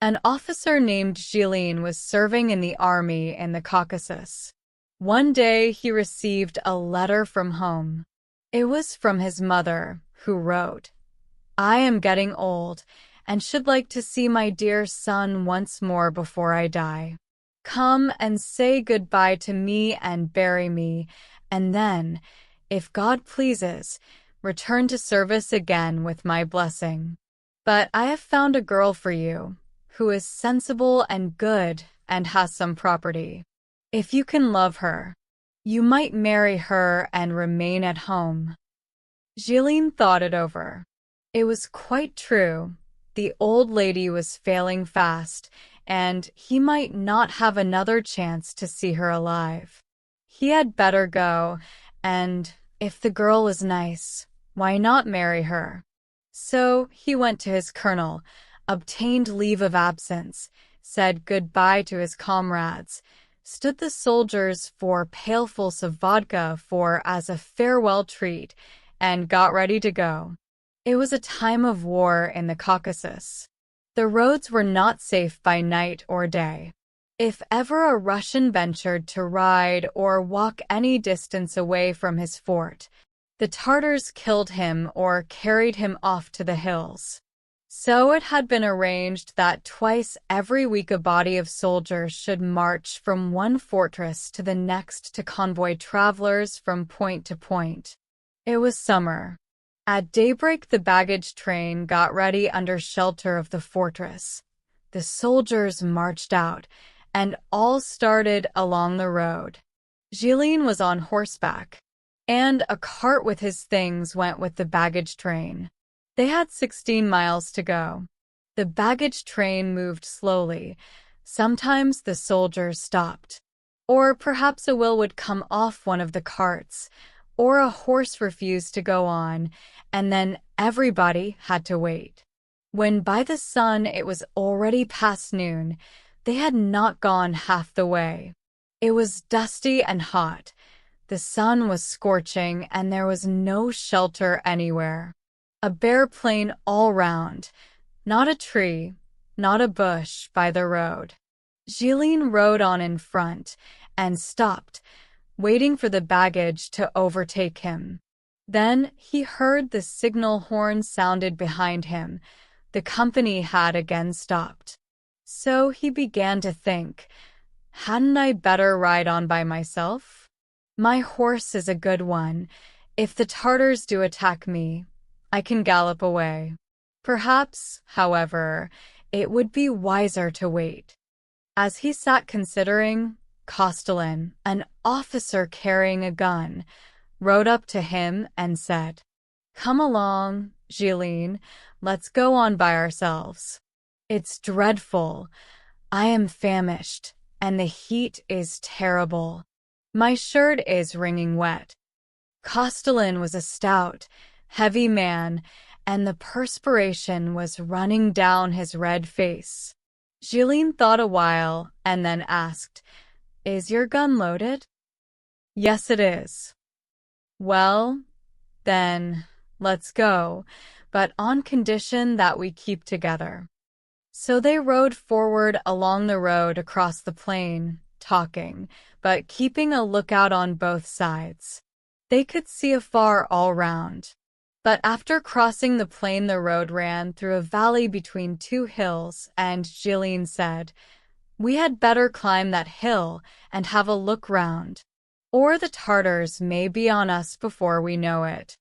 An officer named Zhilin was serving in the army in the Caucasus. One day he received a letter from home. It was from his mother, who wrote, "I am getting old and should like to see my dear son once more before I die. Come and say goodbye to me and bury me, and then, if God pleases, return to service again with my blessing. But I have found a girl for you, who is sensible and good and has some property. If you can love her, you might marry her and remain at home." Zhilin thought it over. It was quite true. The old lady was failing fast, and he might not have another chance to see her alive. He had better go, and if the girl was nice, why not marry her? So he went to his colonel, obtained leave of absence, said goodbye to his comrades, stood the soldiers for pailfuls of vodka as a farewell treat, and got ready to go. It was a time of war in the Caucasus. The roads were not safe by night or day. If ever a Russian ventured to ride or walk any distance away from his fort, the Tartars killed him or carried him off to the hills. So it had been arranged that twice every week a body of soldiers should march from one fortress to the next to convoy travelers from point to point. It was summer. At daybreak the baggage train got ready under shelter of the fortress. The soldiers marched out, and all started along the road. Zhilin was on horseback, and a cart with his things went with the baggage train. They had 16 miles to go. The baggage train moved slowly. Sometimes the soldiers stopped. Or perhaps a wheel would come off one of the carts, or a horse refused to go on, and then everybody had to wait. When by the sun it was already past noon, they had not gone half the way. It was dusty and hot. The sun was scorching, and there was no shelter anywhere. A bare plain all round, not a tree, not a bush by the road. Zhilin rode on in front and stopped, waiting for the baggage to overtake him. Then he heard the signal horn sounded behind him. The company had again stopped. So he began to think, hadn't I better ride on by myself? My horse is a good one. If the Tartars do attack me, I can gallop away. Perhaps, however, it would be wiser to wait. As he sat considering, Kostelin, an officer carrying a gun, rode up to him and said, "Come along, Zhilin, let's go on by ourselves. It's dreadful. I am famished, and the heat is terrible. My shirt is wringing wet." Kostelin was a stout, heavy man, and the perspiration was running down his red face. Zhilin thought a while and then asked, "Is your gun loaded?" "Yes, it is." "Well, then, let's go, but on condition that we keep together." So they rode forward along the road across the plain, talking, but keeping a lookout on both sides. They could see afar all round. But after crossing the plain the road ran through a valley between two hills, and Zhilin said, "We had better climb that hill and have a look round, or the Tartars may be on us before we know it."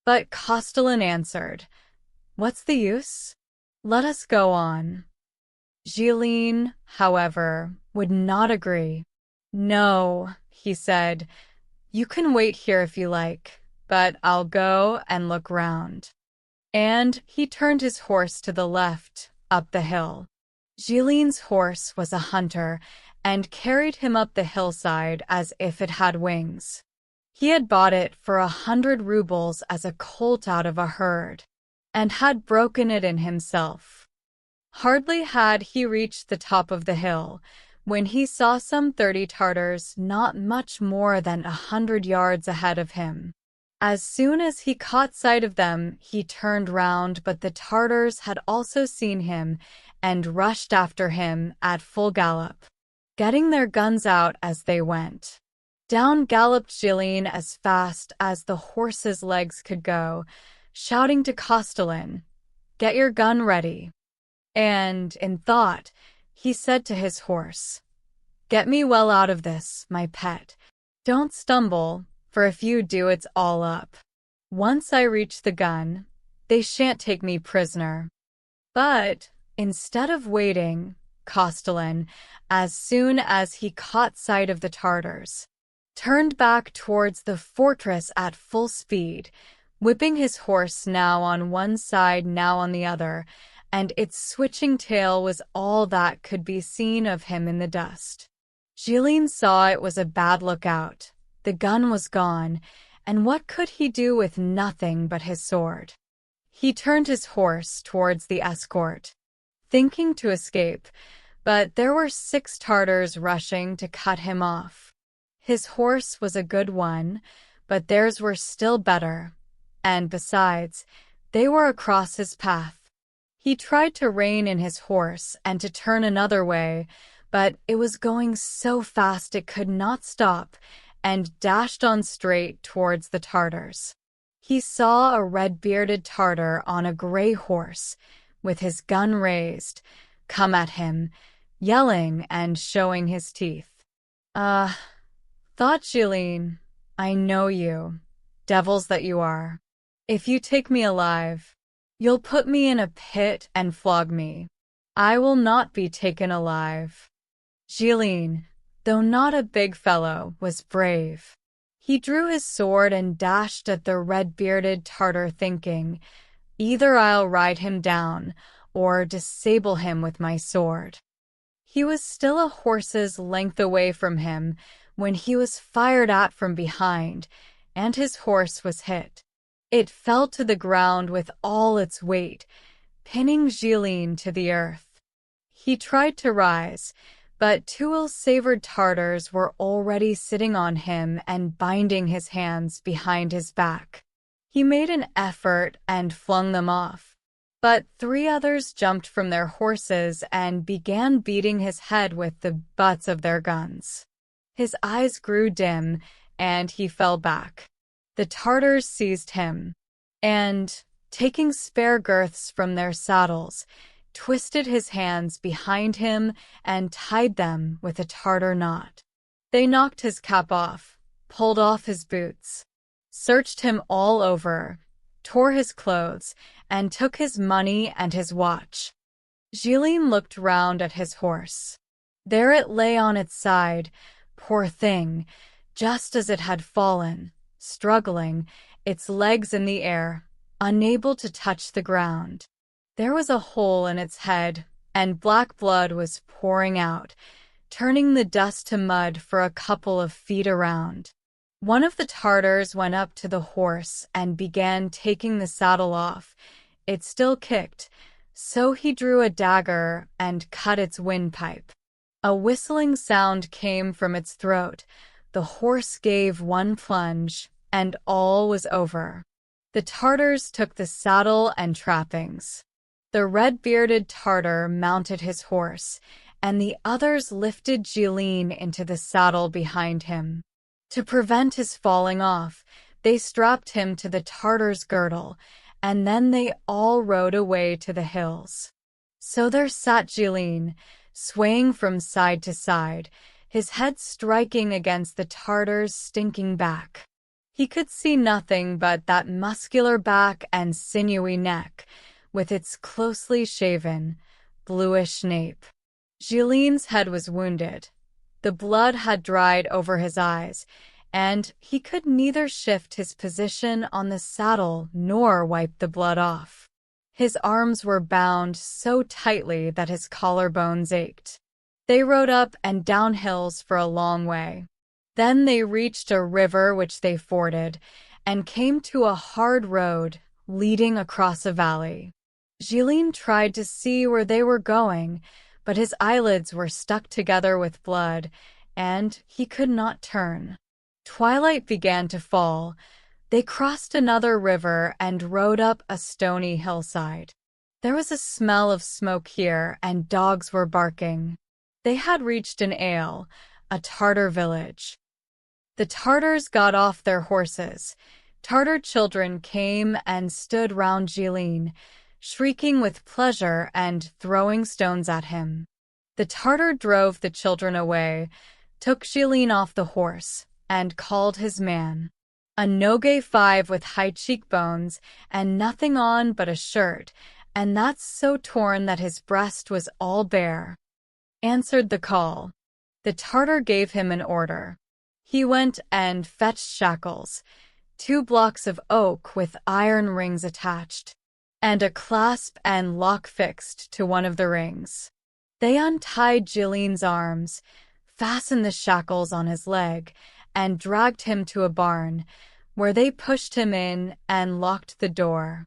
But Kostelin answered, "What's the use? Let us go on." Zhilin, however, would not agree. "No," he said, "you can wait here if you like, but I'll go and look round." And he turned his horse to the left, up the hill. Zhilin's horse was a hunter, and carried him up the hillside as if it had wings. He had bought it for 100 rubles as a colt out of a herd, and had broken it in himself. Hardly had he reached the top of the hill, when he saw some 30 Tartars not much more than 100 yards ahead of him. As soon as he caught sight of them, he turned round, but the Tartars had also seen him, and rushed after him at full gallop, getting their guns out as they went. Down galloped Zhilin as fast as the horse's legs could go, shouting to Castellan, "Get your gun ready." And, in thought, he said to his horse, "Get me well out of this, my pet. Don't stumble, for if you do, it's all up. Once I reach the gun, they shan't take me prisoner." But, instead of waiting, Castellan, as soon as he caught sight of the Tartars, turned back towards the fortress at full speed, whipping his horse now on one side, now on the other, and its switching tail was all that could be seen of him in the dust. Zhilin saw it was a bad lookout. The gun was gone, and what could he do with nothing but his sword? He turned his horse towards the escort, thinking to escape, but there were 6 Tartars rushing to cut him off. His horse was a good one, but theirs were still better, and besides, they were across his path. He tried to rein in his horse and to turn another way, but it was going so fast it could not stop, and dashed on straight towards the Tartars. He saw a red-bearded Tartar on a gray horse, with his gun raised, come at him, yelling and showing his teeth. Thought Zhilin, I know you, devils that you are. If you take me alive, you'll put me in a pit and flog me. I will not be taken alive. Zhilin, though not a big fellow, was brave. He drew his sword and dashed at the red-bearded Tartar, thinking, either I'll ride him down, or disable him with my sword. He was still a horse's length away from him when he was fired at from behind, and his horse was hit. It fell to the ground with all its weight, pinning Zhilin to the earth. He tried to rise, but 2 ill-savored Tartars were already sitting on him and binding his hands behind his back. He made an effort and flung them off, but 3 others jumped from their horses and began beating his head with the butts of their guns. His eyes grew dim, and he fell back. The Tartars seized him, and, taking spare girths from their saddles, twisted his hands behind him and tied them with a Tartar knot. They knocked his cap off, pulled off his boots, searched him all over, tore his clothes, and took his money and his watch. Zhilin looked round at his horse. There it lay on its side, poor thing, just as it had fallen, struggling, its legs in the air, unable to touch the ground. There was a hole in its head, and black blood was pouring out, turning the dust to mud for a couple of feet around. One of the Tartars went up to the horse and began taking the saddle off. It still kicked, so he drew a dagger and cut its windpipe. A whistling sound came from its throat. The horse gave one plunge, and all was over. The Tartars took the saddle and trappings. The red-bearded Tartar mounted his horse, and the others lifted Zhilin into the saddle behind him. To prevent his falling off, they strapped him to the Tartar's girdle, and then they all rode away to the hills. So there sat Zhilin, swaying from side to side, his head striking against the Tartar's stinking back. He could see nothing but that muscular back and sinewy neck, with its closely shaven, bluish nape. Zhilin's head was wounded. The blood had dried over his eyes, and he could neither shift his position on the saddle nor wipe the blood off. His arms were bound so tightly that his collarbones ached. They rode up and down hills for a long way. Then they reached a river which they forded, and came to a hard road leading across a valley. Zhilin tried to see where they were going, but his eyelids were stuck together with blood, and he could not turn. Twilight began to fall. They crossed another river and rode up a stony hillside. There was a smell of smoke here, and dogs were barking. They had reached an ale, a Tartar village. The Tartars got off their horses. Tartar children came and stood round Zhilin, shrieking with pleasure and throwing stones at him. The Tartar drove the children away, took Zhilin off the horse, and called his man. A Nogai 5 with high cheekbones and nothing on but a shirt, and that's so torn that his breast was all bare, answered the call. The Tartar gave him an order. He went and fetched shackles, 2 blocks of oak with iron rings attached, and a clasp and lock fixed to one of the rings. They untied Zhilin's arms, fastened the shackles on his leg, and dragged him to a barn, where they pushed him in and locked the door.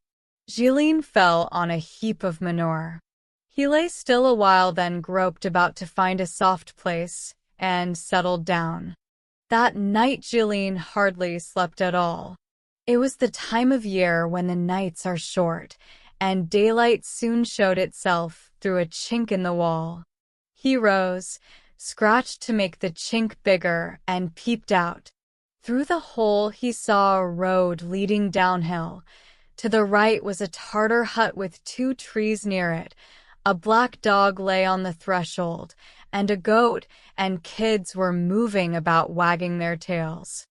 Zhilin fell on a heap of manure. He lay still a while, then groped about to find a soft place, and settled down. That night Zhilin hardly slept at all. It was the time of year when the nights are short, and daylight soon showed itself through a chink in the wall. He rose, scratched to make the chink bigger, and peeped out. Through the hole he saw a road leading downhill. To the right was a Tartar hut with 2 trees near it. A black dog lay on the threshold, and a goat and kids were moving about wagging their tails.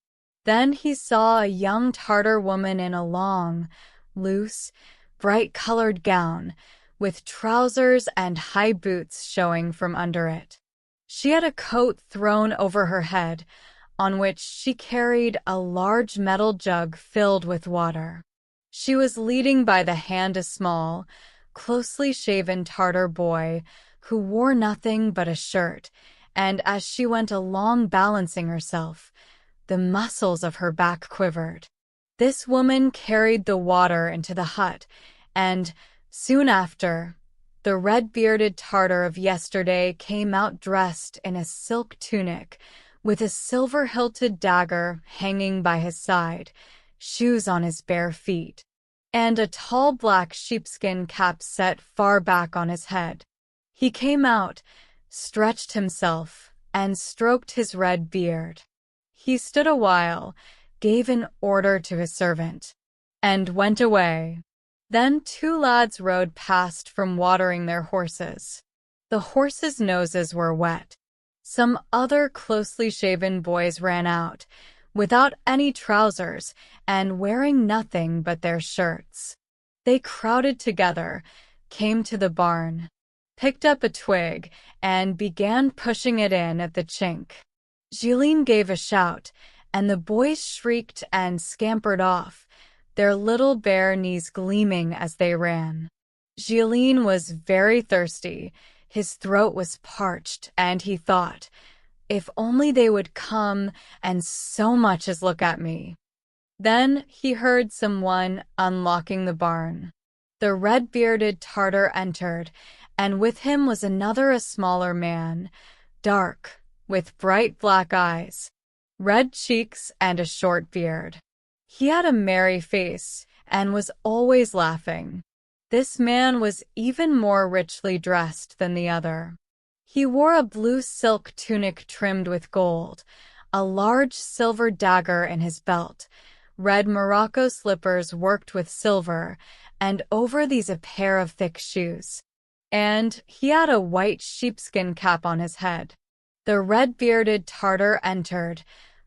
Then he saw a young Tartar woman in a long, loose, bright-colored gown, with trousers and high boots showing from under it. She had a coat thrown over her head, on which she carried a large metal jug filled with water. She was leading by the hand a small, closely shaven Tartar boy who wore nothing but a shirt, and as she went along balancing herself, the muscles of her back quivered. This woman carried the water into the hut, and, soon after, the red-bearded Tartar of yesterday came out dressed in a silk tunic, with a silver-hilted dagger hanging by his side, shoes on his bare feet, and a tall black sheepskin cap set far back on his head. He came out, stretched himself, and stroked his red beard. He stood a while, gave an order to his servant, and went away. Then 2 lads rode past from watering their horses. The horses' noses were wet. Some other closely shaven boys ran out, without any trousers and wearing nothing but their shirts. They crowded together, came to the barn, picked up a twig, and began pushing it in at the chink. Zhilin gave a shout, and the boys shrieked and scampered off, their little bare knees gleaming as they ran. Zhilin was very thirsty. His throat was parched, and he thought, if only they would come and so much as look at me. Then he heard someone unlocking the barn. The red-bearded Tartar entered, and with him was another, a smaller man, dark, with bright black eyes, red cheeks, and a short beard. He had a merry face, and was always laughing. This man was even more richly dressed than the other. He wore a blue silk tunic trimmed with gold, a large silver dagger in his belt, red Morocco slippers worked with silver, and over these a pair of thick shoes. And he had a white sheepskin cap on his head. The red-bearded Tartar entered,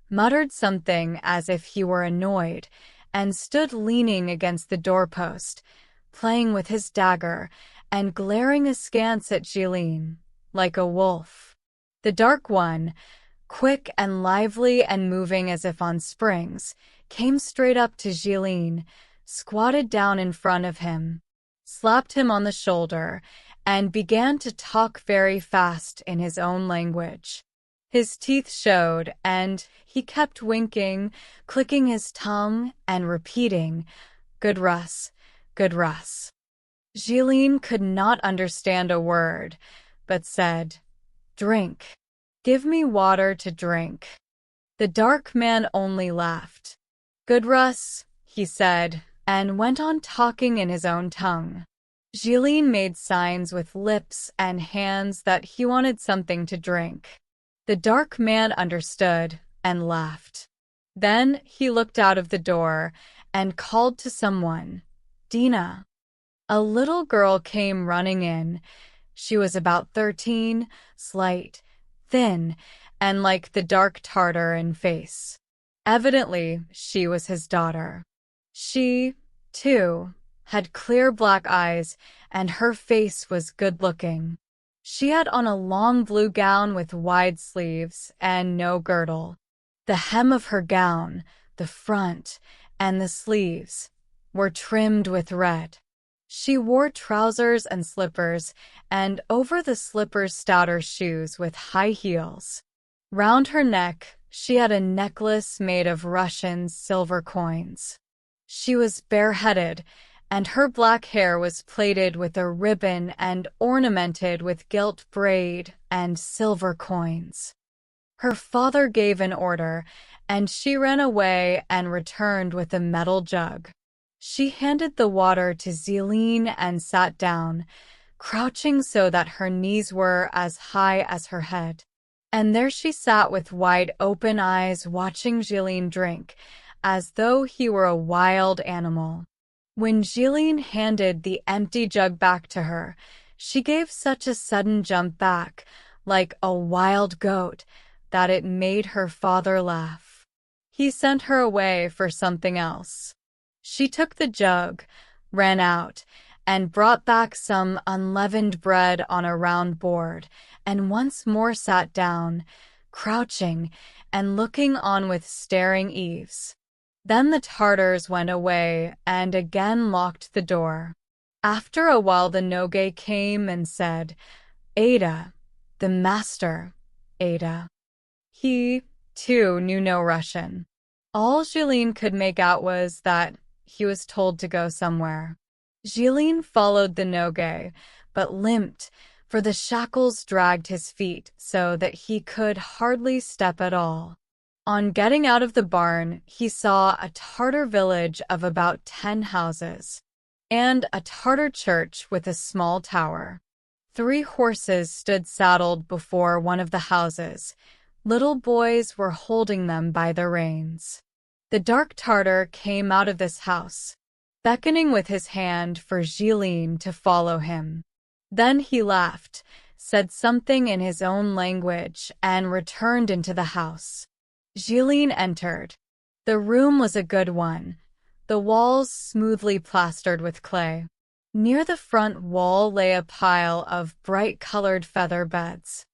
muttered something as if he were annoyed, and stood leaning against the doorpost, playing with his dagger and glaring askance at Zhilin, like a wolf. The dark one, quick and lively and moving as if on springs, came straight up to Zhilin, squatted down in front of him, slapped him on the shoulder, and began to talk very fast in his own language. His teeth showed, and he kept winking, clicking his tongue, and repeating, "Good Russ, good Russ." Zhilin could not understand a word, but said, "Drink. Give me water to drink." The dark man only laughed. "Good Russ," he said, and went on talking in his own tongue. Zhilin made signs with lips and hands that he wanted something to drink. The dark man understood and laughed. Then he looked out of the door and called to someone, "Dina." A little girl came running in. She was about 13, slight, thin, and like the dark Tartar in face. Evidently, she was his daughter. She, too, had clear black eyes, and her face was good-looking. She had on a long blue gown with wide sleeves and no girdle. The hem of her gown, the front, and the sleeves were trimmed with red. She wore trousers and slippers, and over the slippers stouter shoes with high heels. Round her neck, she had a necklace made of Russian silver coins. She was bareheaded, and her black hair was plaited with a ribbon and ornamented with gilt braid and silver coins. Her father gave an order, and she ran away and returned with a metal jug. She handed the water to Zhilin and sat down, crouching so that her knees were as high as her head. And there she sat with wide open eyes watching Zhilin drink, as though he were a wild animal. When Zhilin handed the empty jug back to her, she gave such a sudden jump back, like a wild goat, that it made her father laugh. He sent her away for something else. She took the jug, ran out, and brought back some unleavened bread on a round board, and once more sat down, crouching and looking on with staring eaves. Then the Tartars went away and again locked the door. After a while the Nogai came and said, "Ada, the master, Ada." He, too, knew no Russian. All Zhilin could make out was that he was told to go somewhere. Zhilin followed the Nogai, but limped, for the shackles dragged his feet so that he could hardly step at all. On getting out of the barn, he saw a Tartar village of about 10 houses, and a Tartar church with a small tower. 3 horses stood saddled before one of the houses. Little boys were holding them by the reins. The dark Tartar came out of this house, beckoning with his hand for Zhilin to follow him. Then he laughed, said something in his own language, and returned into the house. Zhilin entered. The room was a good one, the walls smoothly plastered with clay. Near the front wall lay a pile of bright-colored feather beds.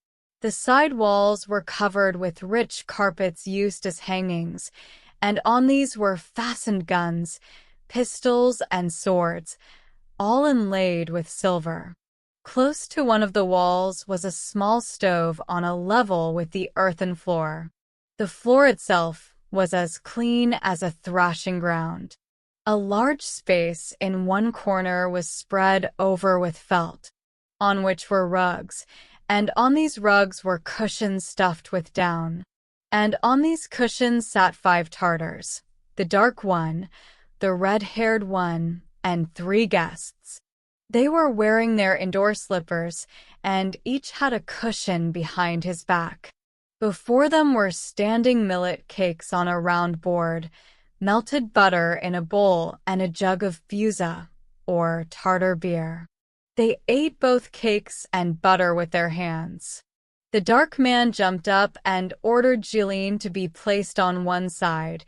The side walls were covered with rich carpets used as hangings, and on these were fastened guns, pistols, and swords, all inlaid with silver. Close to one of the walls was a small stove on a level with the earthen floor. The floor itself was as clean as a thrashing ground. A large space in one corner was spread over with felt, on which were rugs, and on these rugs were cushions stuffed with down. And on these cushions sat 5 Tartars, the dark one, the red-haired one, and 3 guests. They were wearing their indoor slippers, and each had a cushion behind his back. Before them were standing millet cakes on a round board, melted butter in a bowl, and a jug of buza, or Tartar beer. They ate both cakes and butter with their hands. The dark man jumped up and ordered Zhilin to be placed on one side,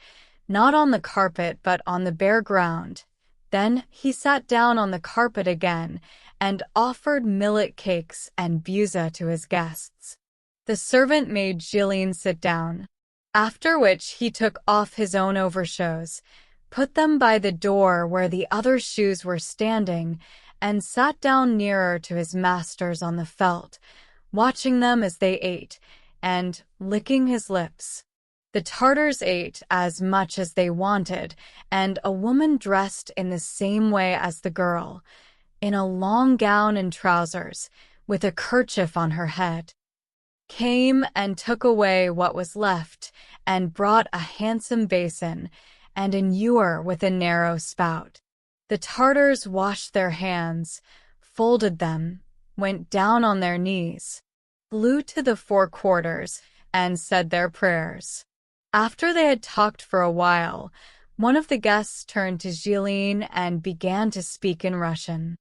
not on the carpet but on the bare ground. Then he sat down on the carpet again and offered millet cakes and buza to his guests. The servant made Zhilin sit down, after which he took off his own overshoes, put them by the door where the other shoes were standing, and sat down nearer to his masters on the felt, watching them as they ate, and licking his lips. The Tartars ate as much as they wanted, and a woman dressed in the same way as the girl, in a long gown and trousers, with a kerchief on her head, came and took away what was left, and brought a handsome basin, and an ewer with a narrow spout. The Tartars washed their hands, folded them, went down on their knees, flew to the four quarters, and said their prayers. After they had talked for a while, one of the guests turned to Zhilin and began to speak in Russian.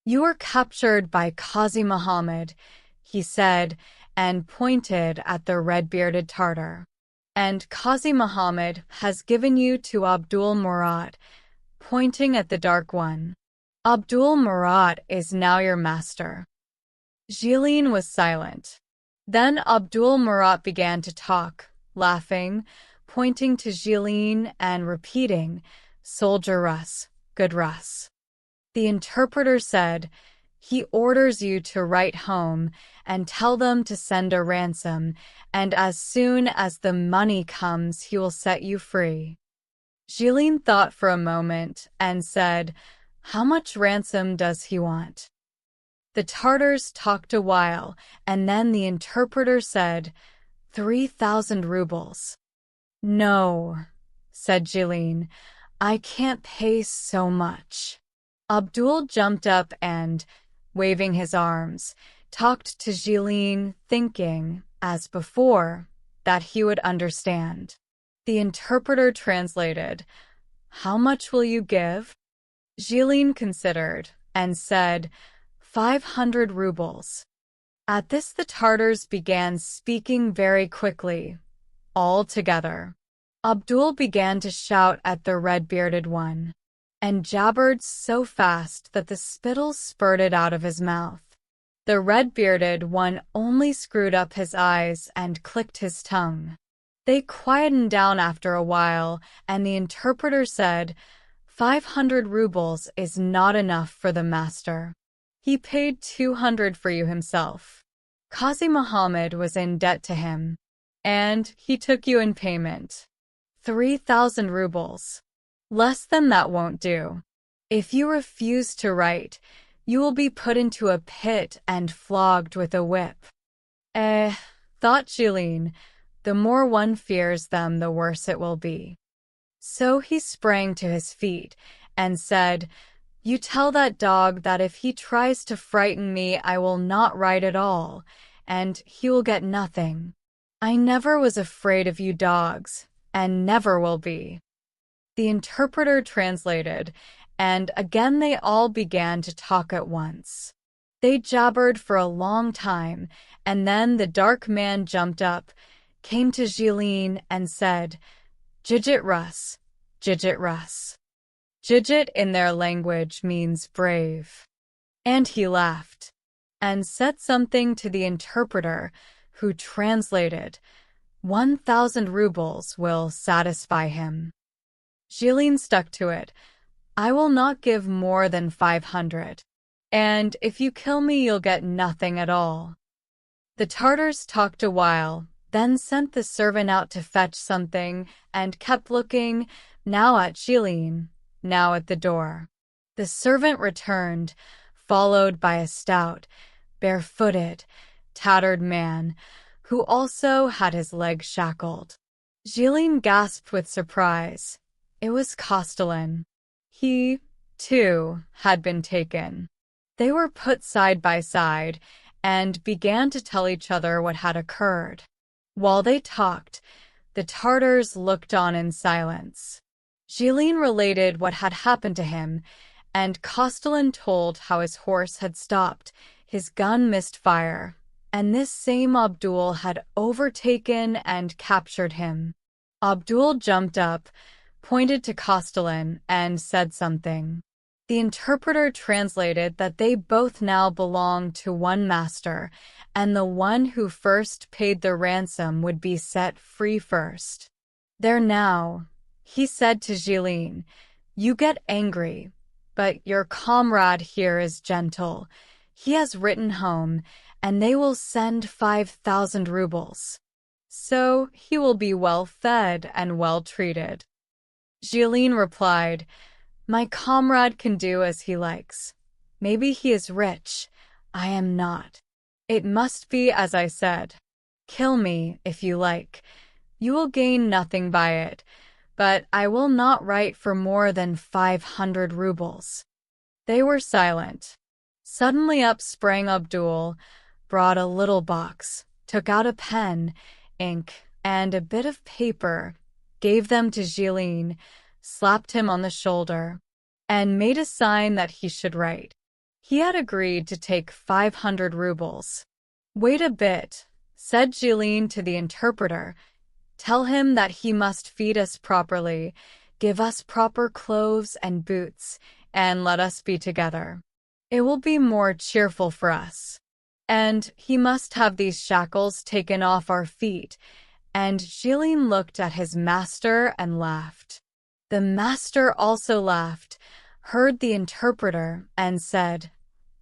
"You were captured by Qazi Muhammad," he said, and pointed at the red-bearded Tartar. "And Qazi Muhammad has given you to Abdul Murat," pointing at the dark one. "Abdul Murat is now your master." Zhilin was silent. Then Abdul Murat began to talk, laughing, pointing to Zhilin and repeating, "Soldier Russ, good Russ." The interpreter said, "He orders you to write home and tell them to send a ransom, and as soon as the money comes he will set you free." Zhilin thought for a moment and said, "How much ransom does he want?" The Tartars talked a while, and then the interpreter said, 3,000 rubles. "No," said Zhilin, "I can't pay so much." Abdul jumped up and, waving his arms, talked to Zhilin, thinking, as before, that he would understand. The interpreter translated, "How much will you give?" Zhilin considered and said, 500 rubles. At this the Tartars began speaking very quickly, all together. Abdul began to shout at the red-bearded one, and jabbered so fast that the spittle spurted out of his mouth. The red-bearded one only screwed up his eyes and clicked his tongue. They quietened down after a while, and the interpreter said, 500 rubles is not enough for the master. He paid 200 for you himself. Qazi Muhammad was in debt to him, and he took you in payment. 3,000 rubles. Less than that won't do. If you refuse to write, you will be put into a pit and flogged with a whip." Thought Zhilin, the more one fears them, the worse it will be. So he sprang to his feet and said, "You tell that dog that if he tries to frighten me, I will not write at all, and he will get nothing. I never was afraid of you dogs, and never will be." The interpreter translated, and again they all began to talk at once. They jabbered for a long time, and then the dark man jumped up, came to Zhilin, and said, "Jijit Rus, Jijit Rus." Jijit in their language means brave. And he laughed, and said something to the interpreter, who translated, 1,000 rubles will satisfy him. Zhilin stuck to it. "I will not give more than 500. And if you kill me, you'll get nothing at all." The Tartars talked a while, then sent the servant out to fetch something, and kept looking, now at Zhilin, now at the door. The servant returned, followed by a stout, barefooted, tattered man, who also had his legs shackled. Zhilin gasped with surprise. It was Castellan. He, too, had been taken. They were put side by side, and began to tell each other what had occurred. While they talked, the Tartars looked on in silence. Zhilin related what had happened to him, and Castellan told how his horse had stopped, his gun missed fire, and this same Abdul had overtaken and captured him. Abdul jumped up, pointed to Castellan, and said something. The interpreter translated that they both now belonged to one master, and the one who first paid the ransom would be set free first. "There now," he said to Zhilin, "you get angry, but your comrade here is gentle. He has written home, and they will send 5,000 rubles. So he will be well fed and well treated." Zhilin replied, "My comrade can do as he likes. Maybe he is rich. I am not. It must be as I said. Kill me, if you like. You will gain nothing by it, but I will not write for more than 500 rubles." They were silent. Suddenly up sprang Abdul, brought a little box, took out a pen, ink, and a bit of paper, gave them to Zhilin, slapped him on the shoulder, and made a sign that he should write. He had agreed to take 500 rubles. "Wait a bit," said Zhilin to the interpreter. "Tell him that he must feed us properly, give us proper clothes and boots, and let us be together. It will be more cheerful for us. And he must have these shackles taken off our feet." And Zhilin looked at his master and laughed. The master also laughed, heard the interpreter, and said,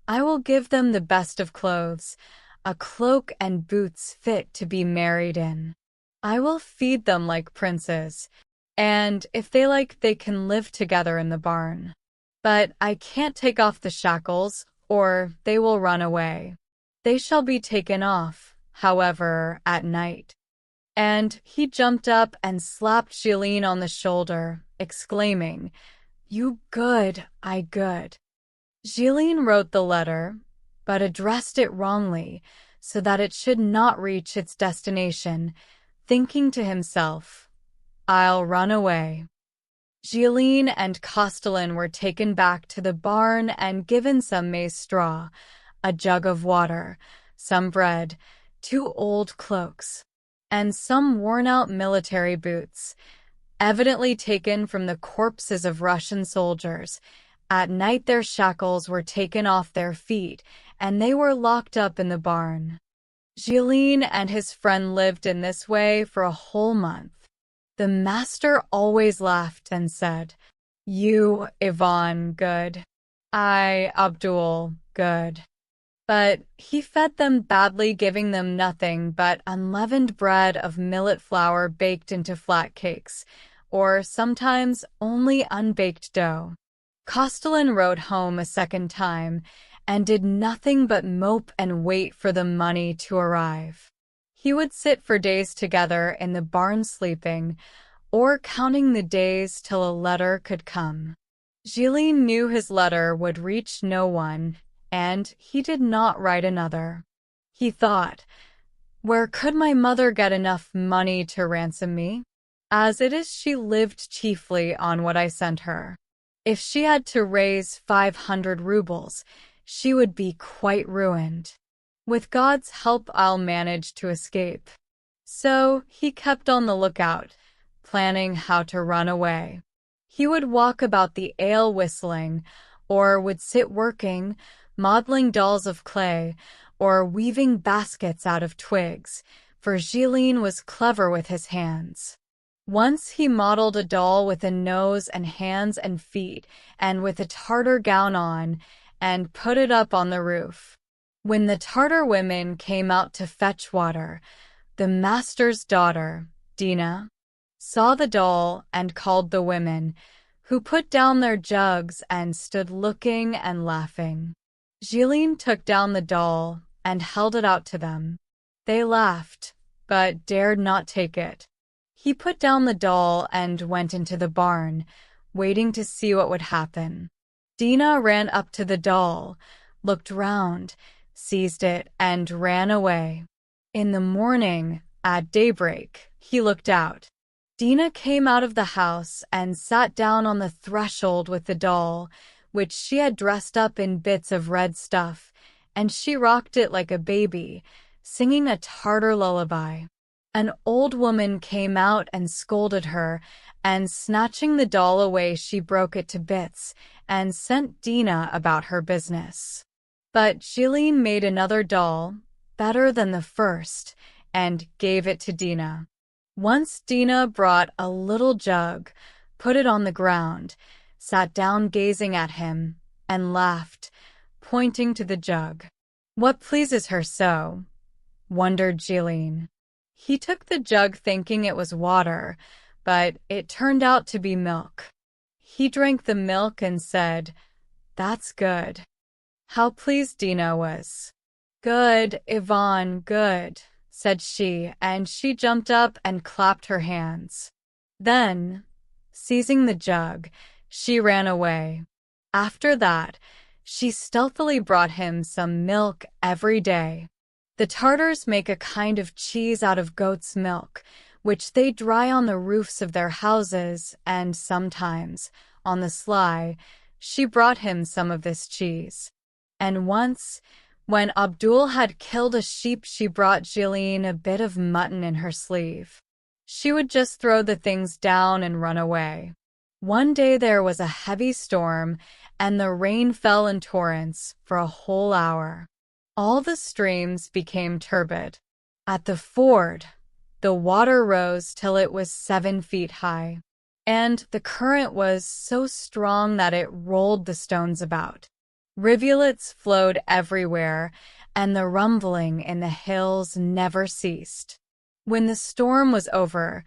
"I will give them the best of clothes, a cloak and boots fit to be married in. I will feed them like princes, and if they like, they can live together in the barn. But I can't take off the shackles, or they will run away. They shall be taken off, however, at night." And he jumped up and slapped Zhilin on the shoulder, exclaiming, "You good, I good." Zhilin wrote the letter, but addressed it wrongly, so that it should not reach its destination, thinking to himself, "I'll run away." Zhilin and Kostilin were taken back to the barn and given some maize straw, a jug of water, some bread, 2 old cloaks, and some worn-out military boots, evidently taken from the corpses of Russian soldiers. At night their shackles were taken off their feet, and they were locked up in the barn. Zhilin and his friend lived in this way for a whole month. The master always laughed and said, "You, Ivan, good. I, Abdul, good." But he fed them badly, giving them nothing but unleavened bread of millet flour baked into flat cakes, or sometimes only unbaked dough. Kostilin rode home a second time and did nothing but mope and wait for the money to arrive. He would sit for days together in the barn sleeping, or counting the days till a letter could come. Zhilin knew his letter would reach no one, and he did not write another. He thought, "Where could my mother get enough money to ransom me? As it is, she lived chiefly on what I sent her. If she had to raise 500 rubles, she would be quite ruined. With God's help, I'll manage to escape." So he kept on the lookout, planning how to run away. He would walk about the ale whistling, or would sit working, modeling dolls of clay, or weaving baskets out of twigs, for Zhilin was clever with his hands. Once he modeled a doll with a nose and hands and feet, and with a Tartar gown on, and put it up on the roof. When the Tartar women came out to fetch water, the master's daughter, Dina, saw the doll and called the women, who put down their jugs and stood looking and laughing. Zhilin took down the doll and held it out to them. They laughed, but dared not take it. He put down the doll and went into the barn, waiting to see what would happen. Dina ran up to the doll, looked round, seized it, and ran away. In the morning, at daybreak, he looked out. Dina came out of the house and sat down on the threshold with the doll, which she had dressed up in bits of red stuff, and she rocked it like a baby, singing a Tartar lullaby. An old woman came out and scolded her, and snatching the doll away, she broke it to bits and sent Dina about her business. But Zhilin made another doll, better than the first, and gave it to Dina. Once Dina brought a little jug, put it on the ground, sat down gazing at him, and laughed, pointing to the jug. "What pleases her so?" wondered Zhilin. He took the jug thinking it was water, but it turned out to be milk. He drank the milk and said, "That's good." How pleased Dina was. "Good, Ivan, good," said she, and she jumped up and clapped her hands. Then, seizing the jug, she ran away. After that, She stealthily brought him some milk every day. The Tartars make a kind of cheese out of goat's milk, which they dry on the roofs of their houses, and sometimes, on the sly, she brought him some of this cheese. And once, when Abdul had killed a sheep, she brought Zhilin a bit of mutton in her sleeve. She would just throw the things down and run away. One day there was a heavy storm, and the rain fell in torrents for a whole hour. All the streams became turbid. At the ford, the water rose till it was 7 feet high, and the current was so strong that it rolled the stones about. Rivulets flowed everywhere, and the rumbling in the hills never ceased. When the storm was over,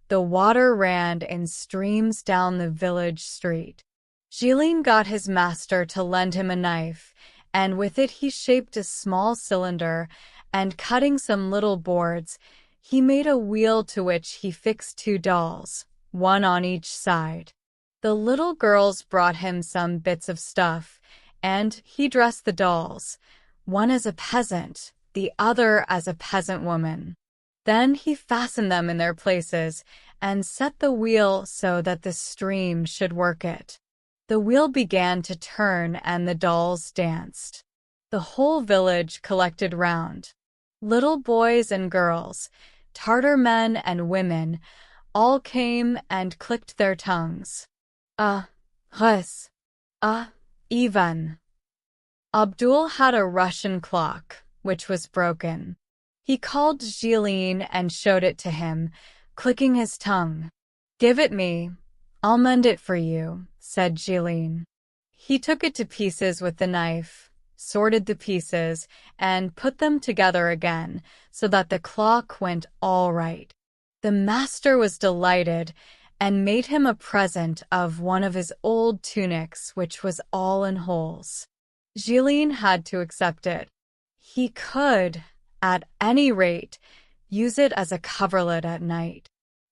the water ran in streams down the village street. Zhilin got his master to lend him a knife, and with it he shaped a small cylinder, and cutting some little boards, he made a wheel to which he fixed 2 dolls, one on each side. The little girls brought him some bits of stuff, and he dressed the dolls, one as a peasant, the other as a peasant woman. Then he fastened them in their places and set the wheel so that the stream should work it. The wheel began to turn and the dolls danced. The whole village collected round. Little boys and girls, Tartar men and women, all came and clicked their tongues. Res, Ivan. Abdul had a Russian clock, which was broken. He called Zhilin and showed it to him, clicking his tongue. "Give it me. I'll mend it for you," said Zhilin. He took it to pieces with the knife, sorted the pieces, and put them together again so that the clock went all right. The master was delighted and made him a present of one of his old tunics, which was all in holes. Zhilin had to accept it. He could, at any rate, use it as a coverlet at night.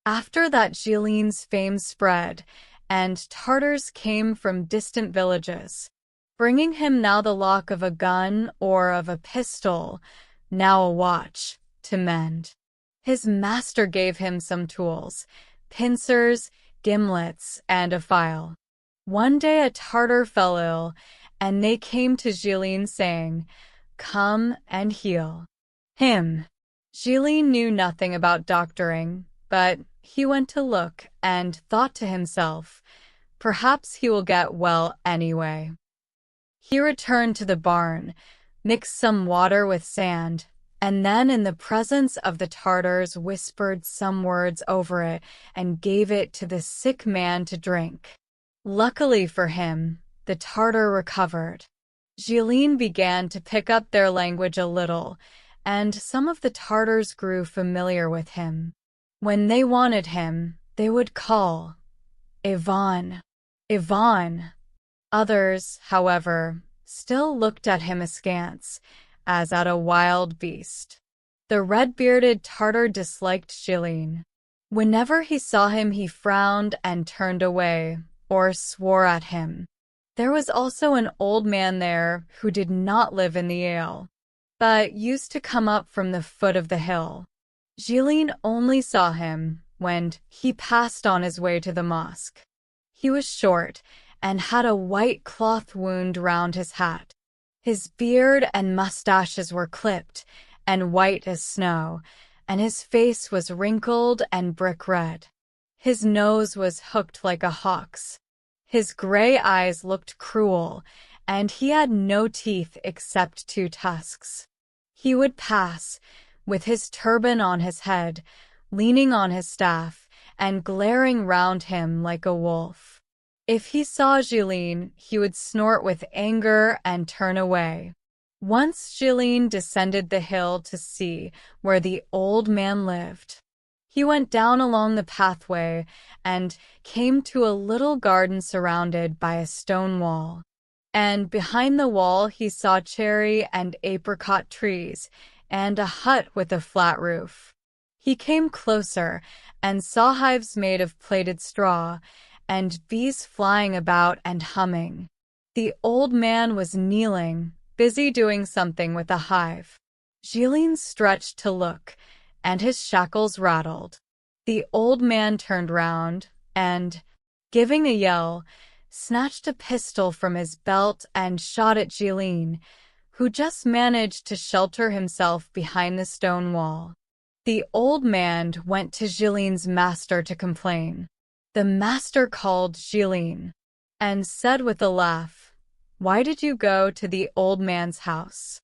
After that, Zhilin's fame spread, and Tartars came from distant villages, bringing him now the lock of a gun or of a pistol, now a watch, to mend. His master gave him some tools, pincers, gimlets, and a file. One day a Tartar fell ill, and they came to Zhilin saying, "Come and heal him." Zhilin knew nothing about doctoring, but he went to look and thought to himself, "Perhaps he will get well anyway." He returned to the barn, mixed some water with sand, and then in the presence of the Tartars whispered some words over it and gave it to the sick man to drink. Luckily for him, the Tartar recovered. Zhilin began to pick up their language a little, and some of the Tartars grew familiar with him. When they wanted him, they would call, "Ivan, Ivan." Others, however, still looked at him askance, as at a wild beast. The red-bearded Tartar disliked Zhilin. Whenever he saw him, he frowned and turned away, or swore at him. There was also an old man there who did not live in the ale, but used to come up from the foot of the hill. Zhilin only saw him when he passed on his way to the mosque. He was short and had a white cloth wound round his hat. His beard and mustaches were clipped and white as snow, and his face was wrinkled and brick red. His nose was hooked like a hawk's. His gray eyes looked cruel, and he had no teeth except 2 tusks. He would pass, with his turban on his head, leaning on his staff, and glaring round him like a wolf. If he saw Zhilin, he would snort with anger and turn away. Once Zhilin descended the hill to see where the old man lived. He went down along the pathway and came to a little garden surrounded by a stone wall. And behind the wall he saw cherry and apricot trees and a hut with a flat roof. He came closer and saw hives made of plaited straw and bees flying about and humming. The old man was kneeling, busy doing something with a hive. Zhilin stretched to look, and his shackles rattled. The old man turned round and, giving a yell, snatched a pistol from his belt and shot at Zhilin, who just managed to shelter himself behind the stone wall. The old man went to Zhilin's master to complain. The master called Zhilin and said with a laugh, "Why did you go to the old man's house?"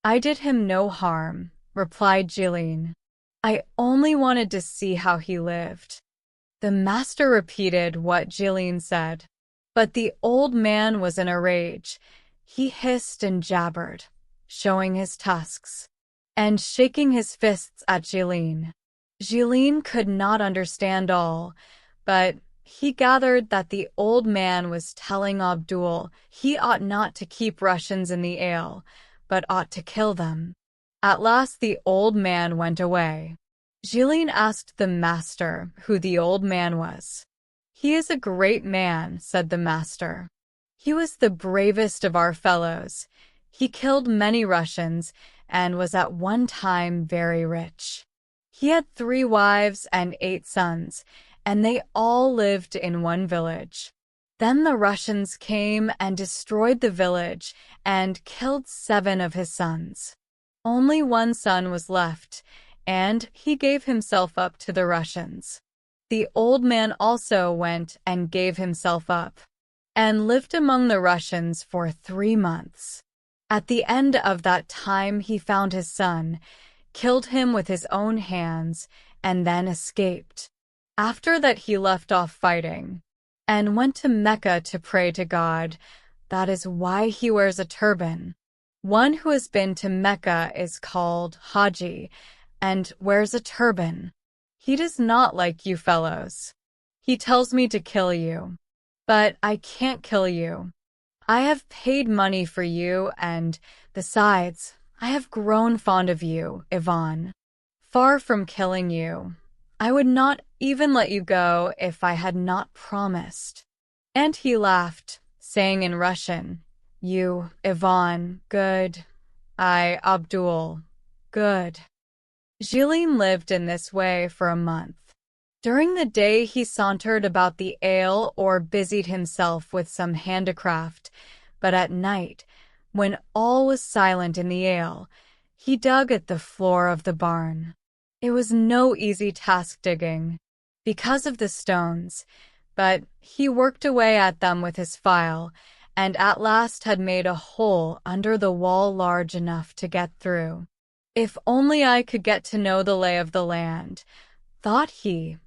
"I did him no harm," replied Zhilin. "I only wanted to see how he lived." The master repeated what Zhilin said, but the old man was in a rage. He hissed and jabbered, showing his tusks, and shaking his fists at Zhilin. Zhilin could not understand all, but he gathered that the old man was telling Abdul he ought not to keep Russians in the ale, but ought to kill them. At last the old man went away. Zhilin asked the master who the old man was. "He is a great man," said the master. "He was the bravest of our fellows. He killed many Russians and was at one time very rich. He had 3 wives and 8 sons, and they all lived in one village. Then the Russians came and destroyed the village and killed 7 of his sons. Only 1 son was left, and he gave himself up to the Russians. The old man also went and gave himself up, and lived among the Russians for 3 months. At the end of that time he found his son, killed him with his own hands, and then escaped. After that he left off fighting, and went to Mecca to pray to God. That is why he wears a turban. One who has been to Mecca is called Haji, and wears a turban. He does not like you fellows. He tells me to kill you, but I can't kill you. I have paid money for you, and, besides, I have grown fond of you, Ivan. Far from killing you, I would not even let you go if I had not promised." And he laughed, saying in Russian, "You, Ivan, good. I, Abdul, good." Zhilin lived in this way for a month. During the day he sauntered about the ale or busied himself with some handicraft, but at night, when all was silent in the ale, he dug at the floor of the barn. It was no easy task digging, because of the stones, but he worked away at them with his file, and at last had made a hole under the wall large enough to get through. "If only I could get to know the lay of the land," thought he,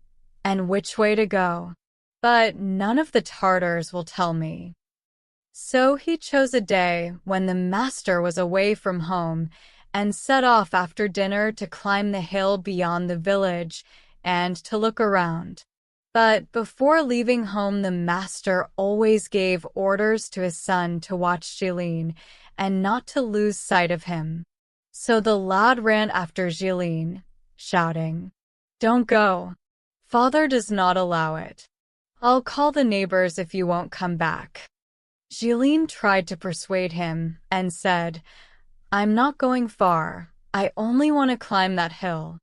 "and which way to go. But none of the Tartars will tell me." So he chose a day when the master was away from home and set off after dinner to climb the hill beyond the village and to look around. But before leaving home, the master always gave orders to his son to watch Zhilin and not to lose sight of him. So the lad ran after Zhilin, shouting, "Don't go. Father does not allow it. I'll call the neighbors if you won't come back." Zhilin tried to persuade him and said, "I'm not going far. I only want to climb that hill.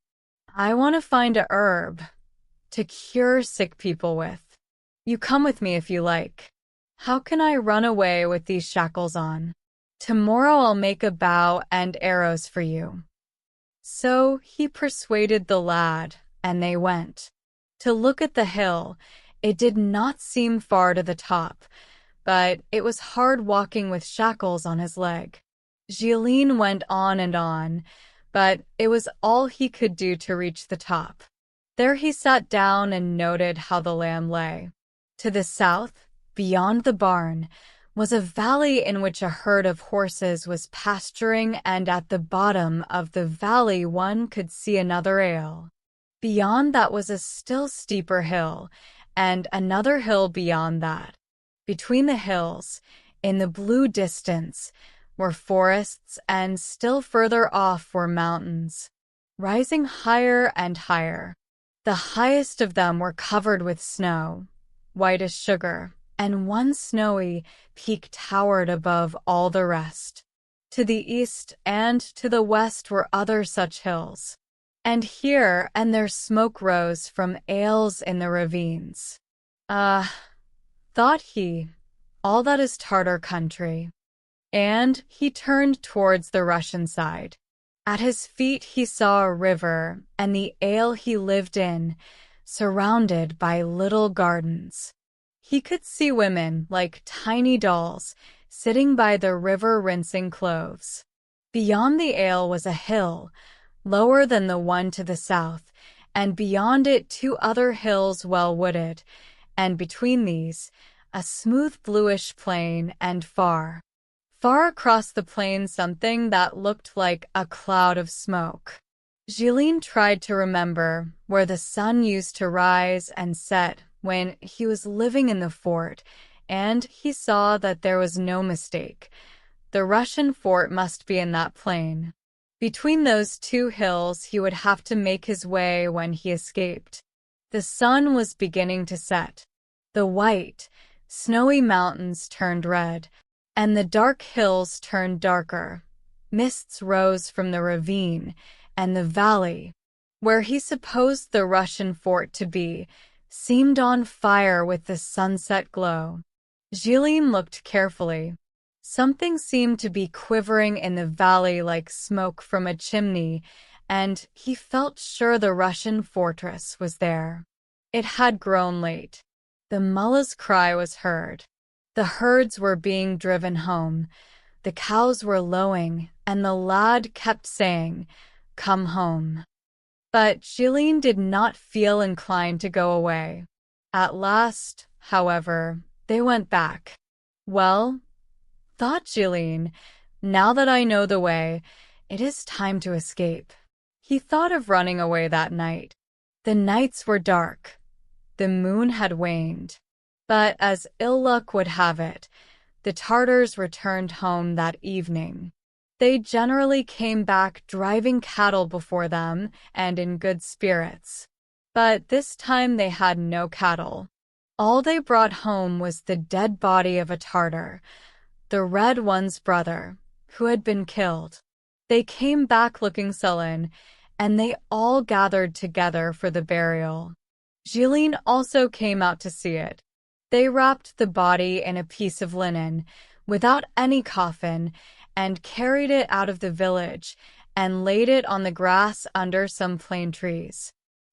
I want to find a herb to cure sick people with. You come with me if you like. How can I run away with these shackles on? Tomorrow I'll make a bow and arrows for you." So he persuaded the lad, and they went. To look at the hill, it did not seem far to the top, but it was hard walking with shackles on his leg. Zhilin went on, but it was all he could do to reach the top. There he sat down and noted how the land lay. To the south, beyond the barn, was a valley in which a herd of horses was pasturing, and at the bottom of the valley one could see another ale. Beyond that was a still steeper hill, and another hill beyond that. Between the hills, in the blue distance, were forests, and still further off were mountains, rising higher and higher. The highest of them were covered with snow, white as sugar, and one snowy peak towered above all the rest. To the east and to the west were other such hills, and here and there smoke rose from ales in the ravines. Ah, thought he, all that is Tartar country. And he turned towards the Russian side. At his feet he saw a river and the ale he lived in, surrounded by little gardens. He could see women like tiny dolls sitting by the river rinsing clothes. Beyond the ale was a hill, lower than the one to the south, and beyond it two other hills well wooded, and between these a smooth bluish plain, and far across the plain something that looked like a cloud of smoke. Zhilin tried to remember where the sun used to rise and set when he was living in the fort, and he saw that there was no mistake. The Russian fort must be in that plain. Between those two hills he would have to make his way when he escaped. The sun was beginning to set. The white, snowy mountains turned red, and the dark hills turned darker. Mists rose from the ravine, and the valley, where he supposed the Russian fort to be, seemed on fire with the sunset glow. Zhilin looked carefully. Something seemed to be quivering in the valley like smoke from a chimney, and he felt sure the Russian fortress was there. It had grown late. The mullah's cry was heard. The herds were being driven home. The cows were lowing, and the lad kept saying, "Come home." But Zhilin did not feel inclined to go away. At last, however, they went back. Well, thought Zhilin, now that I know the way, it is time to escape. He thought of running away that night. The nights were dark. The moon had waned. But as ill luck would have it, the Tartars returned home that evening. They generally came back driving cattle before them and in good spirits. But this time they had no cattle. All they brought home was the dead body of a Tartar, the Red One's brother, who had been killed. They came back looking sullen, and they all gathered together for the burial. Zhilin also came out to see it. They wrapped the body in a piece of linen, without any coffin, and carried it out of the village, and laid it on the grass under some plane trees.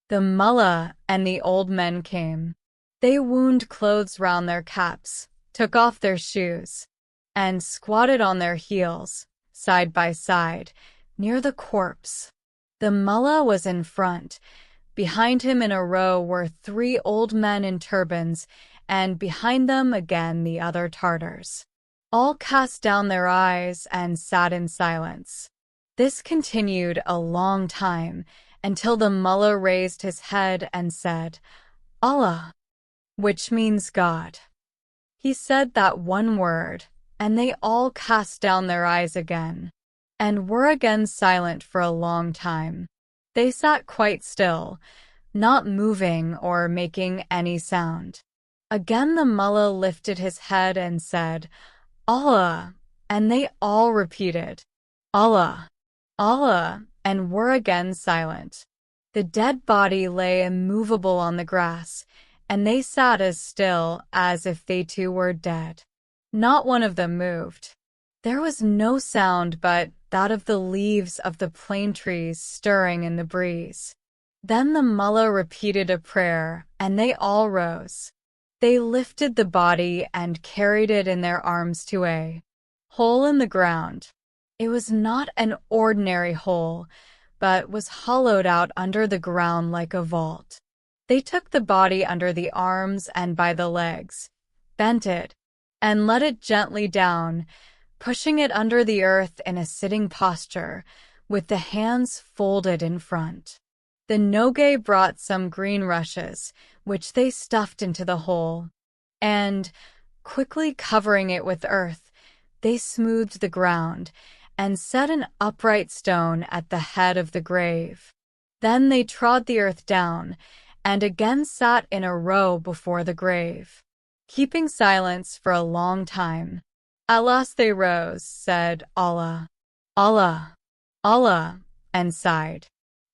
The mullah and the old men came. They wound clothes round their caps, took off their shoes, and squatted on their heels, side by side, near the corpse. The mullah was in front. Behind him in a row were 3 old men in turbans, and behind them again the other Tartars. All cast down their eyes and sat in silence. This continued a long time, until the mullah raised his head and said, "Allah," which means God. He said that one word, and they all cast down their eyes again, and were again silent for a long time. They sat quite still, not moving or making any sound. Again the mullah lifted his head and said, "Allah," and they all repeated, "Allah, Allah," and were again silent. The dead body lay immovable on the grass, and they sat as still as if they too were dead. Not one of them moved. There was no sound but that of the leaves of the plane trees stirring in the breeze. Then the mullah repeated a prayer, and they all rose. They lifted the body and carried it in their arms to a hole in the ground. It was not an ordinary hole, but was hollowed out under the ground like a vault. They took the body under the arms and by the legs, bent it, and let it gently down, pushing it under the earth in a sitting posture, with the hands folded in front. The Nogai brought some green rushes, which they stuffed into the hole, and, quickly covering it with earth, they smoothed the ground, and set an upright stone at the head of the grave. Then they trod the earth down, and again sat in a row before the grave. keeping silence for a long time. At last they rose, said Allah, Allah, Allah, and sighed.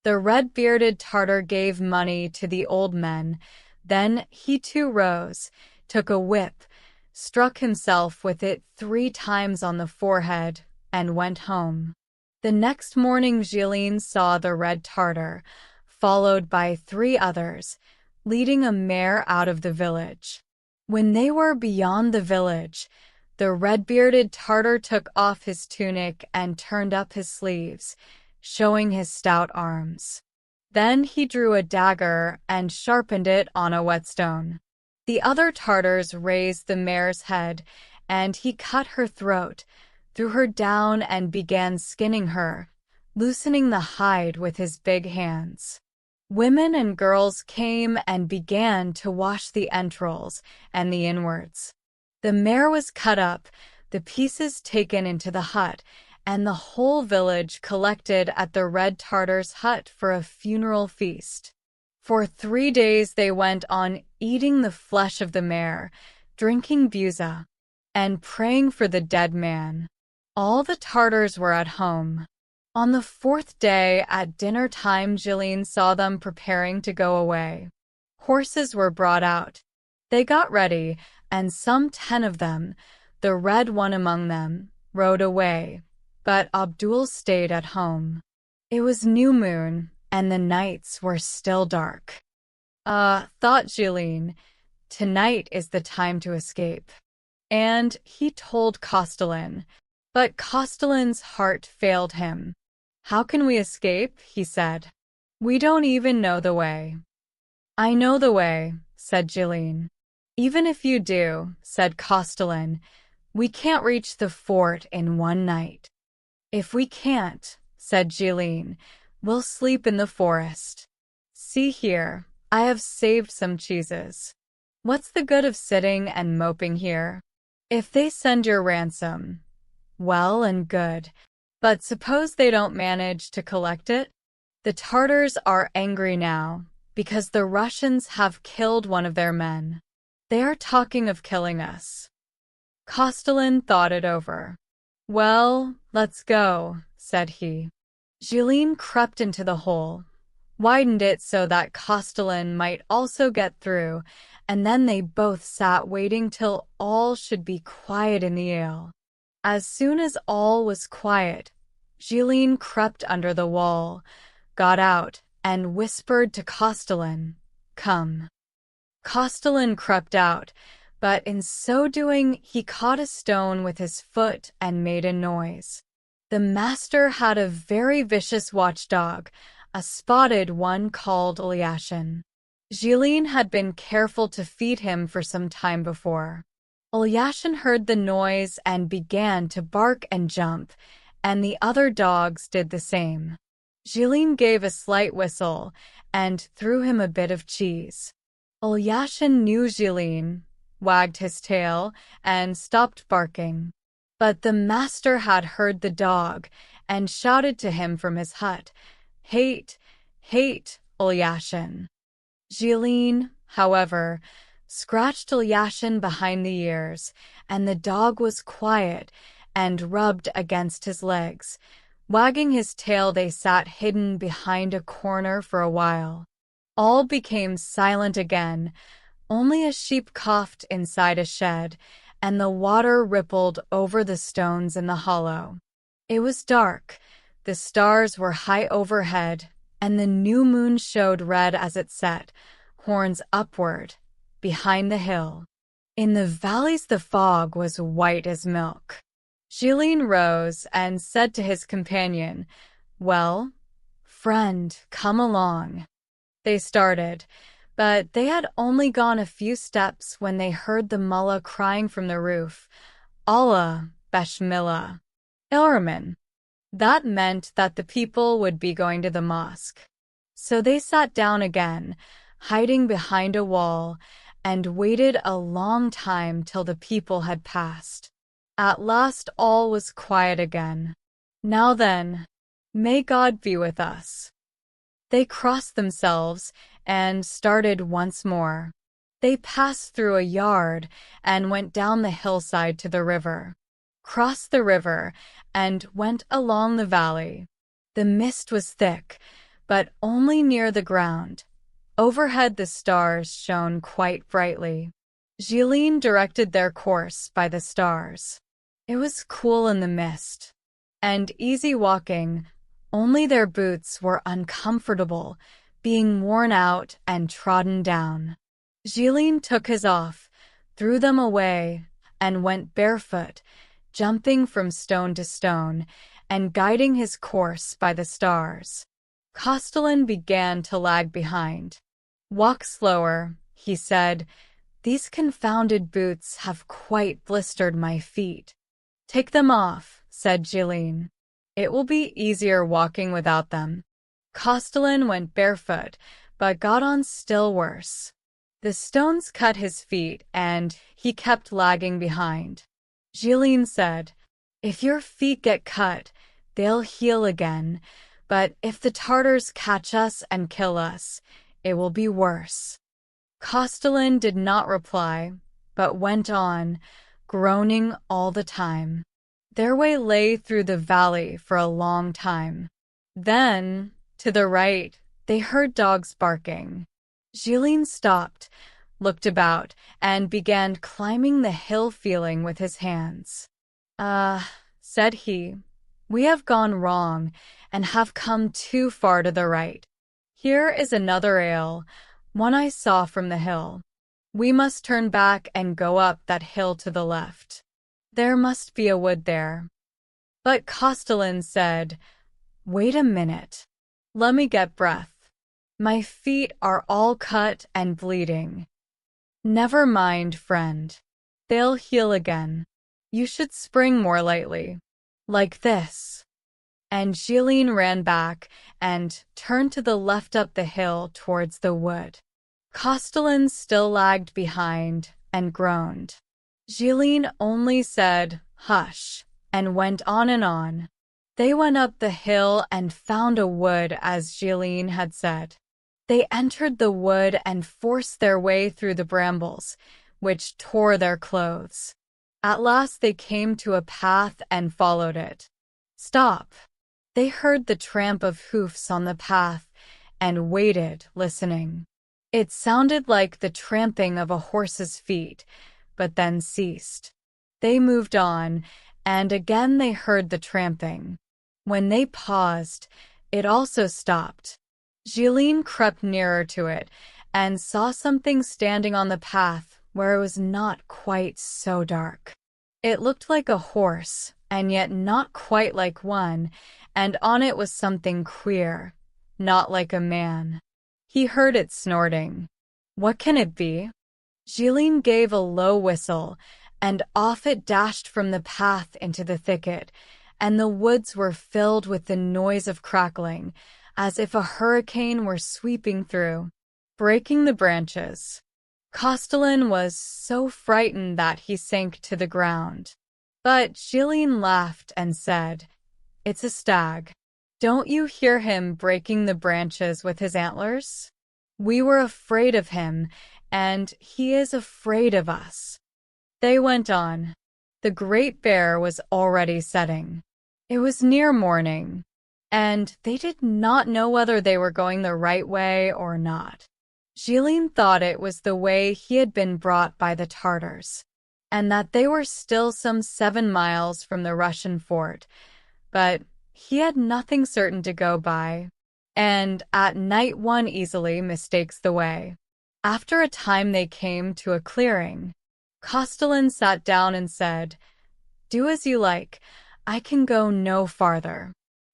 The red-bearded Tartar gave money to the old men. Then he too rose, took a whip, struck himself with it 3 times on the forehead, and went home. The next morning Zhilin saw the red Tartar, followed by 3 others, leading a mare out of the village. When they were beyond the village, the red-bearded Tartar took off his tunic and turned up his sleeves, showing his stout arms. Then he drew a dagger and sharpened it on a whetstone. The other Tartars raised the mare's head, and he cut her throat, threw her down and began skinning her, loosening the hide with his big hands. Women and girls came and began to wash the entrails and the inwards. The mare was cut up, the pieces taken into the hut, and the whole village collected at the red Tartar's hut for a funeral feast. For 3 days they went on eating the flesh of the mare, drinking buza, and praying for the dead man. All the Tartars were at home. On the 4th day at dinner time Zhilin saw them preparing to go away. Horses were brought out. They got ready, and some 10 of them, the red one among them, rode away, but Abdul stayed at home. It was new moon, and the nights were still dark. Thought Zhilin, tonight is the time to escape. And he told Castellan, but Castellan's heart failed him. How can we escape? He said. We don't even know the way. I know the way, said Zhilin. Even if you do, said Castellan, we can't reach the fort in one night. If we can't, said Zhilin, we'll sleep in the forest. See here, I have saved some cheeses. What's the good of sitting and moping here? If they send your ransom, well and good, but suppose they don't manage to collect it? The Tartars are angry now, because the Russians have killed one of their men. They are talking of killing us. Castellan thought it over. Well, let's go, said he. Zhilin crept into the hole, widened it so that Castellan might also get through, and then they both sat waiting till all should be quiet in the ale. As soon as all was quiet, Zhilin crept under the wall, got out, and whispered to Castellan, Come. Castellan crept out, but in so doing he caught a stone with his foot and made a noise. The master had a very vicious watchdog, a spotted one called Ilyashin. Zhilin had been careful to feed him for some time before. Ilyashin heard the noise and began to bark and jump, and the other dogs did the same. Zhilin gave a slight whistle and threw him a bit of cheese. Ilyashin knew Zhilin, wagged his tail, and stopped barking. But the master had heard the dog and shouted to him from his hut, Hate, hate, Ilyashin. Zhilin, however, scratched Ilyashin behind the ears, and the dog was quiet and rubbed against his legs. Wagging his tail, they sat hidden behind a corner for a while. All became silent again. Only a sheep coughed inside a shed, and the water rippled over the stones in the hollow. It was dark. The stars were high overhead, and the new moon showed red as it set, horns upward, behind the hill. In the valleys the fog was white as milk. Zhilin rose and said to his companion, Well, friend, come along. They started, but they had only gone a few steps when they heard the mullah crying from the roof, Allah, Beshmillah, Ilraman. That meant that the people would be going to the mosque. So they sat down again, hiding behind a wall, and waited a long time till the people had passed. At last all was quiet again. Now then, may God be with us. They crossed themselves and started once more. They passed through a yard and went down the hillside to the river, crossed the river, and went along the valley. The mist was thick, but only near the ground. Overhead the stars shone quite brightly. Zhilin directed their course by the stars. It was cool in the mist, and easy walking, only their boots were uncomfortable, being worn out and trodden down. Zhilin took his off, threw them away, and went barefoot, jumping from stone to stone, and guiding his course by the stars. Castellan began to lag behind. "Walk slower," he said. "These confounded boots have quite blistered my feet." "Take them off," said Zhilin. "It will be easier walking without them." Castellan went barefoot, but got on still worse. The stones cut his feet, and he kept lagging behind. Zhilin said, "If your feet get cut, they'll heal again, but if the Tartars catch us and kill us, it will be worse." Castellan did not reply, but went on, groaning all the time. Their way lay through the valley for a long time. Then, to the right, they heard dogs barking. Zhilin stopped, looked about, and began climbing the hill feeling with his hands. Said he, "we have gone wrong and have come too far to the right. Here is another ale, one I saw from the hill. We must turn back and go up that hill to the left. There must be a wood there." But Castellan said, "Wait a minute. Let me get breath. My feet are all cut and bleeding." "Never mind, friend. They'll heal again. You should spring more lightly. Like this." And Zhilin ran back and turned to the left up the hill towards the wood. Castellan still lagged behind and groaned. Zhilin only said, "Hush," and went on and on. They went up the hill and found a wood as Zhilin had said. They entered the wood and forced their way through the brambles, which tore their clothes. At last they came to a path and followed it. "Stop." They heard the tramp of hoofs on the path and waited, listening. It sounded like the tramping of a horse's feet, but then ceased. They moved on, and again they heard the tramping. When they paused, it also stopped. Zhilin crept nearer to it and saw something standing on the path where it was not quite so dark. It looked like a horse, and yet not quite like one, and on it was something queer, not like a man. He heard it snorting. What can it be? Zhilin gave a low whistle, and off it dashed from the path into the thicket, and the woods were filled with the noise of crackling, as if a hurricane were sweeping through, breaking the branches. Castellan was so frightened that he sank to the ground. But Zhilin laughed and said, "It's a stag. Don't you hear him breaking the branches with his antlers? We were afraid of him, and he is afraid of us." They went on. The Great Bear was already setting. It was near morning, and they did not know whether they were going the right way or not. Zhilin thought it was the way he had been brought by the Tartars, and that they were still some 7 miles from the Russian fort, but he had nothing certain to go by, and at night one easily mistakes the way. After a time they came to a clearing. Castellan sat down and said, "Do as you like. I can go no farther.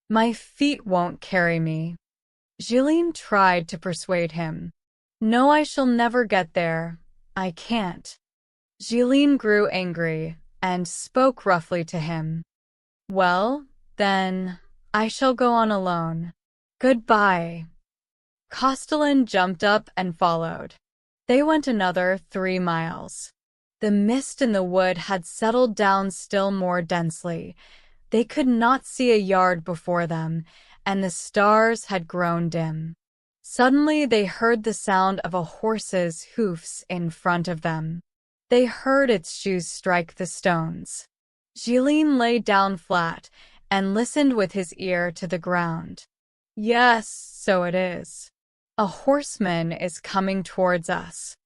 My feet won't carry me." Zhilin tried to persuade him. "No, I shall never get there. I can't." Zhilin grew angry and spoke roughly to him. "Well, then, I shall go on alone. Goodbye." Castellan jumped up and followed. They went another 3 miles. The mist in the wood had settled down still more densely. They could not see a yard before them, and the stars had grown dim. Suddenly they heard the sound of a horse's hoofs in front of them. They heard its shoes strike the stones. Zhilin lay down flat and listened with his ear to the ground. Yes, so it is. A horseman is coming towards us.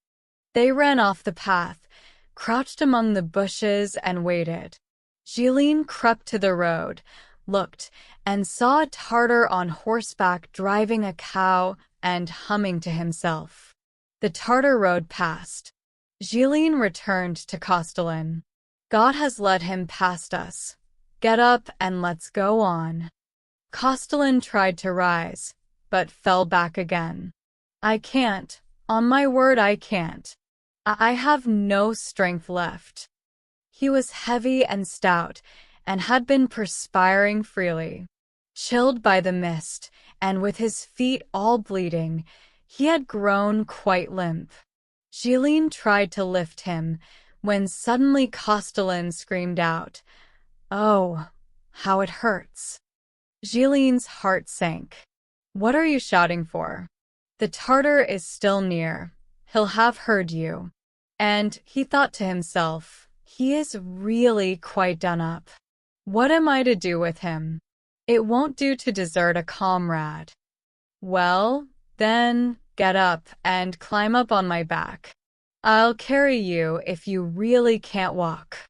They ran off the path, crouched among the bushes and waited. Zhilin crept to the road, looked, and saw a Tartar on horseback driving a cow and humming to himself. The Tartar rode past. Zhilin returned to Castellan. God has led him past us. Get up and let's go on. Castellan tried to rise, but fell back again. I can't. On my word, I can't. I have no strength left. He was heavy and stout, and had been perspiring freely. Chilled by the mist, and with his feet all bleeding, he had grown quite limp. Zhilin tried to lift him, when suddenly Castellan screamed out, "Oh, how it hurts." Zhilin's heart sank. What are you shouting for? The Tartar is still near. He'll have heard you. And he thought to himself, he is really quite done up. What am I to do with him? It won't do to desert a comrade. Well, then, get up and climb up on my back. I'll carry you if you really can't walk.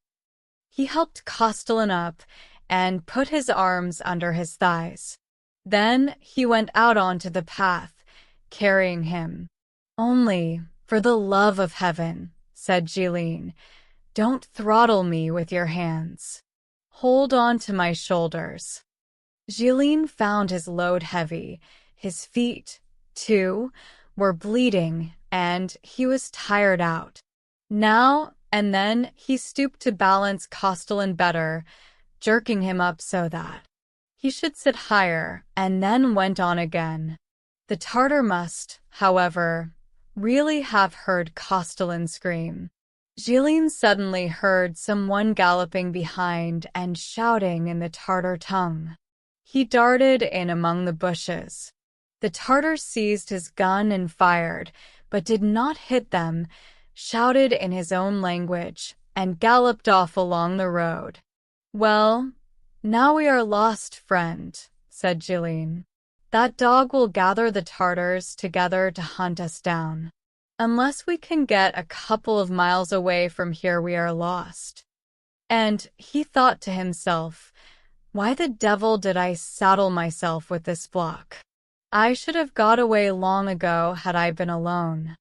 He helped Castellan up and put his arms under his thighs. Then he went out onto the path, carrying him. Only, for the love of heaven, said Zhilin, don't throttle me with your hands. Hold on to my shoulders. Zhilin found his load heavy. His feet, too, were bleeding, and he was tired out. Now and then he stooped to balance Castellan better, jerking him up so that he should sit higher, and then went on again. The Tartar must, however, really have heard Castellan scream. Zhilin suddenly heard someone galloping behind and shouting in the Tartar tongue. He darted in among the bushes. The Tartar seized his gun and fired, but did not hit them, shouted in his own language, and galloped off along the road. Well, now we are lost, friend, said Zhilin. That dog will gather the Tartars together to hunt us down. Unless we can get a couple of miles away from here, we are lost. And he thought to himself, why the devil did I saddle myself with this block? I should have got away long ago had I been alone.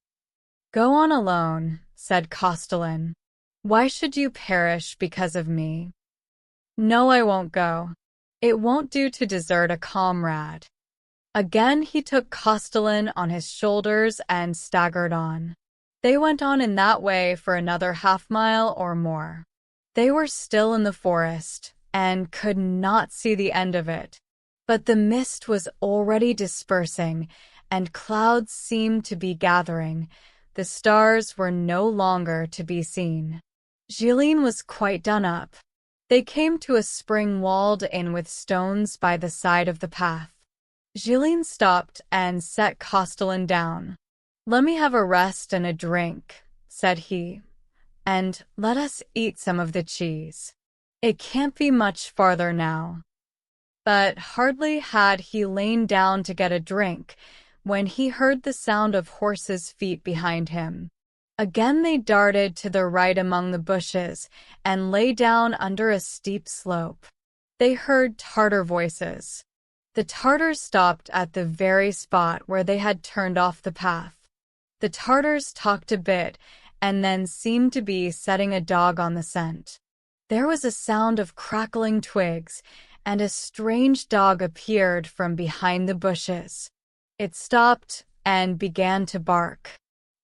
Go on alone, said Castellan. Why should you perish because of me? No, I won't go. It won't do to desert a comrade. Again he took Castellan on his shoulders and staggered on. They went on in that way for another half-mile or more. They were still in the forest, and could not see the end of it. But the mist was already dispersing, and clouds seemed to be gathering. The stars were no longer to be seen. Zhilin was quite done up. They came to a spring walled in with stones by the side of the path. Zhilin stopped and set Castellan down. Let me have a rest and a drink, said he, and let us eat some of the cheese. It can't be much farther now. But hardly had he lain down to get a drink when he heard the sound of horses' feet behind him. Again they darted to the right among the bushes and lay down under a steep slope. They heard Tartar voices. The Tartars stopped at the very spot where they had turned off the path. The Tartars talked a bit and then seemed to be setting a dog on the scent. There was a sound of crackling twigs, and a strange dog appeared from behind the bushes. It stopped and began to bark.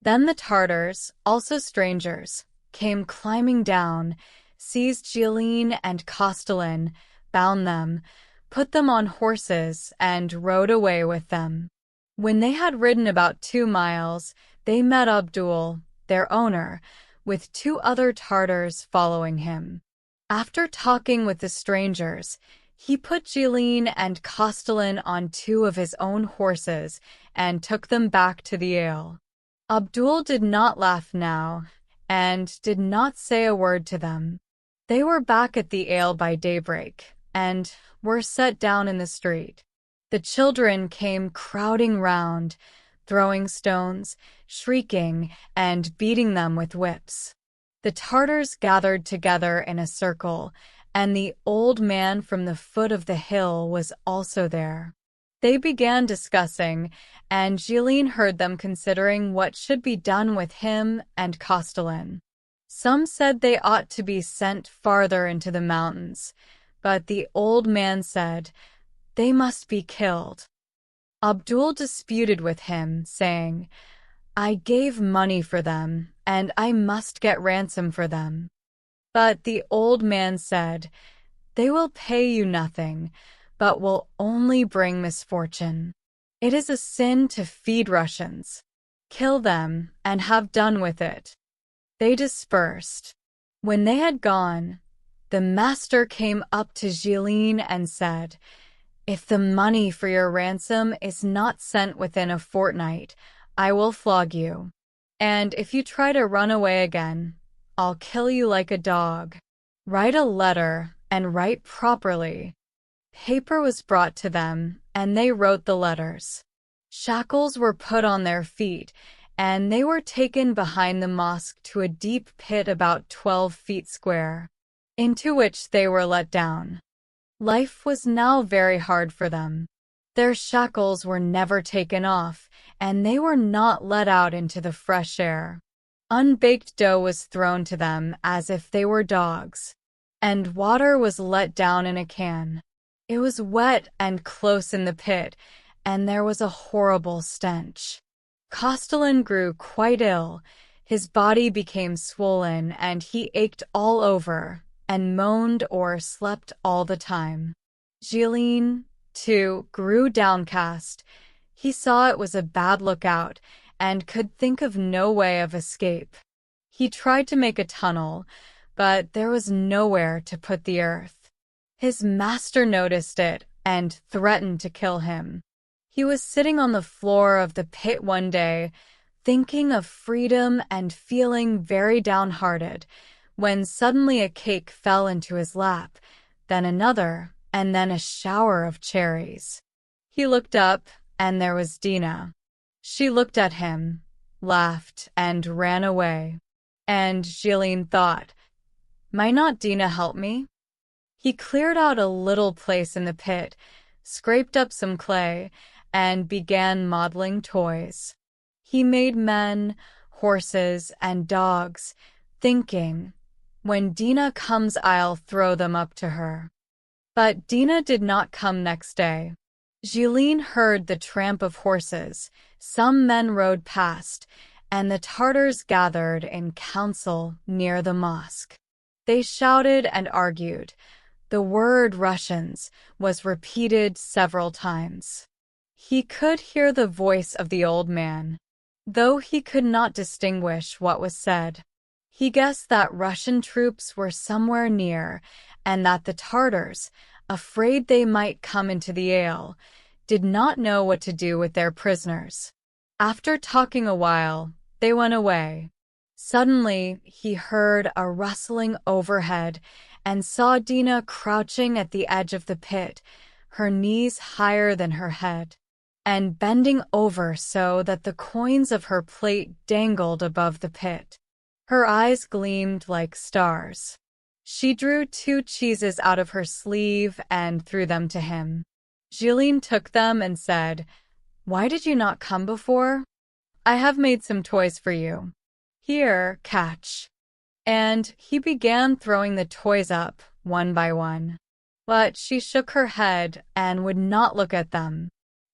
Then the Tartars, also strangers, came climbing down, seized Zhilin and Castellan, bound them, put them on horses, and rode away with them. When they had ridden about 2 miles, they met Abdul, their owner, with 2 other Tartars following him. After talking with the strangers, he put Zhilin and Castellan on 2 of his own horses and took them back to the ale. Abdul did not laugh now, and did not say a word to them. They were back at the ale by daybreak, and were set down in the street. The children came crowding round, throwing stones, shrieking, and beating them with whips. The Tartars gathered together in a circle, and the old man from the foot of the hill was also there. They began discussing, and Zhilin heard them considering what should be done with him and Castellan. Some said they ought to be sent farther into the mountains, but the old man said, "They must be killed." Abdul disputed with him, saying, "I gave money for them, and I must get ransom for them." But the old man said, "They will pay you nothing, but will only bring misfortune. It is a sin to feed Russians. Kill them and have done with it." They dispersed. When they had gone, the master came up to Zhilin and said, "If the money for your ransom is not sent within a fortnight, I will flog you. And if you try to run away again, I'll kill you like a dog. Write a letter and write properly." Paper was brought to them, and they wrote the letters. Shackles were put on their feet, and they were taken behind the mosque to a deep pit about 12 feet square, into which they were let down. Life was now very hard for them. Their shackles were never taken off, and they were not let out into the fresh air. Unbaked dough was thrown to them as if they were dogs, and water was let down in a can. It was wet and close in the pit, and there was a horrible stench. Castellan grew quite ill. His body became swollen, and he ached all over, and moaned or slept all the time. Zhilin, too, grew downcast. He saw it was a bad lookout, and could think of no way of escape. He tried to make a tunnel, but there was nowhere to put the earth. His master noticed it and threatened to kill him. He was sitting on the floor of the pit one day, thinking of freedom and feeling very downhearted, when suddenly a cake fell into his lap, then another, and then a shower of cherries. He looked up, and there was Dina. She looked at him, laughed, and ran away. And Zhilin thought, "Might not Dina help me?" He cleared out a little place in the pit, scraped up some clay, and began modeling toys. He made men, horses, and dogs, thinking, "When Dina comes, I'll throw them up to her." But Dina did not come next day. Zhilin heard the tramp of horses, some men rode past, and the Tartars gathered in council near the mosque. They shouted and argued. The word Russians was repeated several times. He could hear the voice of the old man, though he could not distinguish what was said. He guessed that Russian troops were somewhere near, and that the Tartars, afraid they might come into the ale, did not know what to do with their prisoners. After talking a while, they went away. Suddenly, he heard a rustling overhead and saw Dina crouching at the edge of the pit, her knees higher than her head, and bending over so that the coins of her plate dangled above the pit. Her eyes gleamed like stars. She drew 2 cheeses out of her sleeve and threw them to him. Zhilin took them and said, "Why did you not come before? I have made some toys for you. Here, catch." And he began throwing the toys up, one by one. But she shook her head and would not look at them.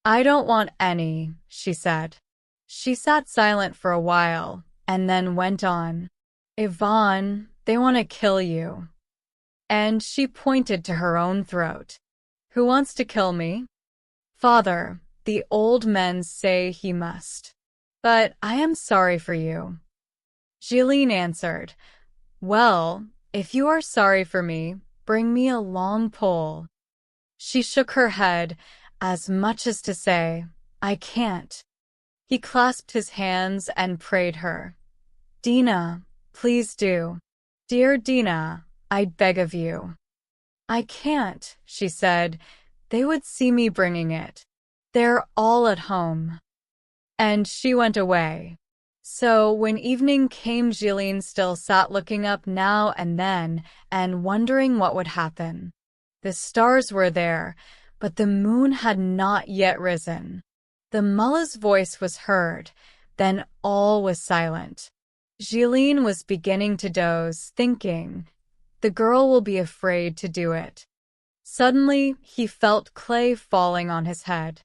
"I don't want any," she said. She sat silent for a while, and then went on. "Ivan, they want to kill you." And she pointed to her own throat. "Who wants to kill me?" "Father, the old men say he must. But I am sorry for you." Zhilin answered, "Well, if you are sorry for me, bring me a long pole." She shook her head, as much as to say, "I can't." He clasped his hands and prayed her. Dina, please do. Dear Dina, I beg of you. I can't, she said. They would see me bringing it. They're all at home. And she went away. So when evening came, Zhilin still sat looking up now and then and wondering what would happen. The stars were there, but the moon had not yet risen. The mullah's voice was heard, then all was silent. Zhilin was beginning to doze, thinking, the girl will be afraid to do it. Suddenly, he felt clay falling on his head.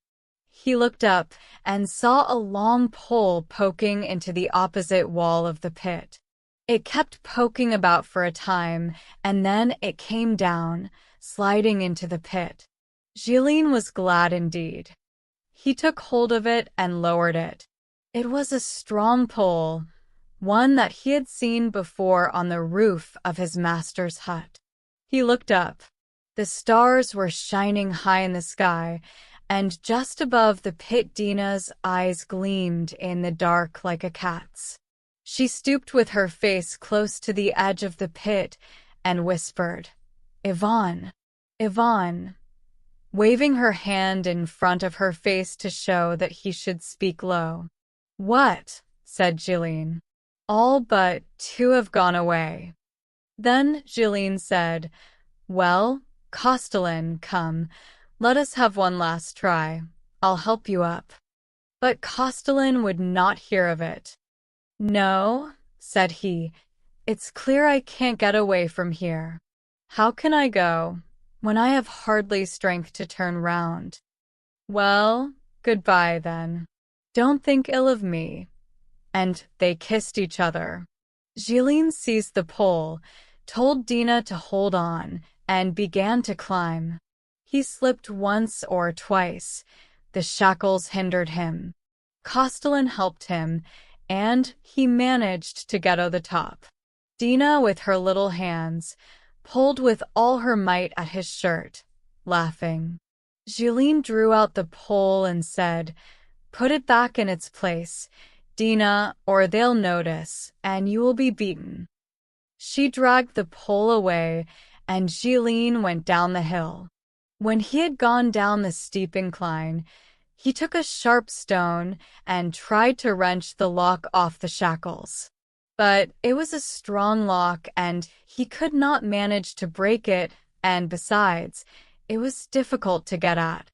He looked up and saw a long pole poking into the opposite wall of the pit. It kept poking about for a time, and then it came down, sliding into the pit. Zhilin was glad indeed. He took hold of it and lowered it. It was a strong pole, one that he had seen before on the roof of his master's hut. He looked up. The stars were shining high in the sky, and just above the pit Dina's eyes gleamed in the dark like a cat's. She stooped with her face close to the edge of the pit and whispered, Ivan, Ivan, waving her hand in front of her face to show that he should speak low. What? Said Zhilin. All but two have gone away. Then Zhilin said, Well, Castellan, come, let us have one last try. I'll help you up. But Castellan would not hear of it. No, said he, it's clear I can't get away from here. How can I go, when I have hardly strength to turn round? Well, goodbye then. Don't think ill of me. And they kissed each other. Zhilin seized the pole, told Dina to hold on, and began to climb. He slipped once or twice. The shackles hindered him. Castellan helped him, and he managed to get to the top. Dina, with her little hands, pulled with all her might at his shirt, laughing. Zhilin drew out the pole and said, Put it back in its place, Dina, or they'll notice, and you will be beaten. She dragged the pole away, and Zhilin went down the hill. When he had gone down the steep incline, he took a sharp stone and tried to wrench the lock off the shackles. But it was a strong lock, and he could not manage to break it, and besides, it was difficult to get at.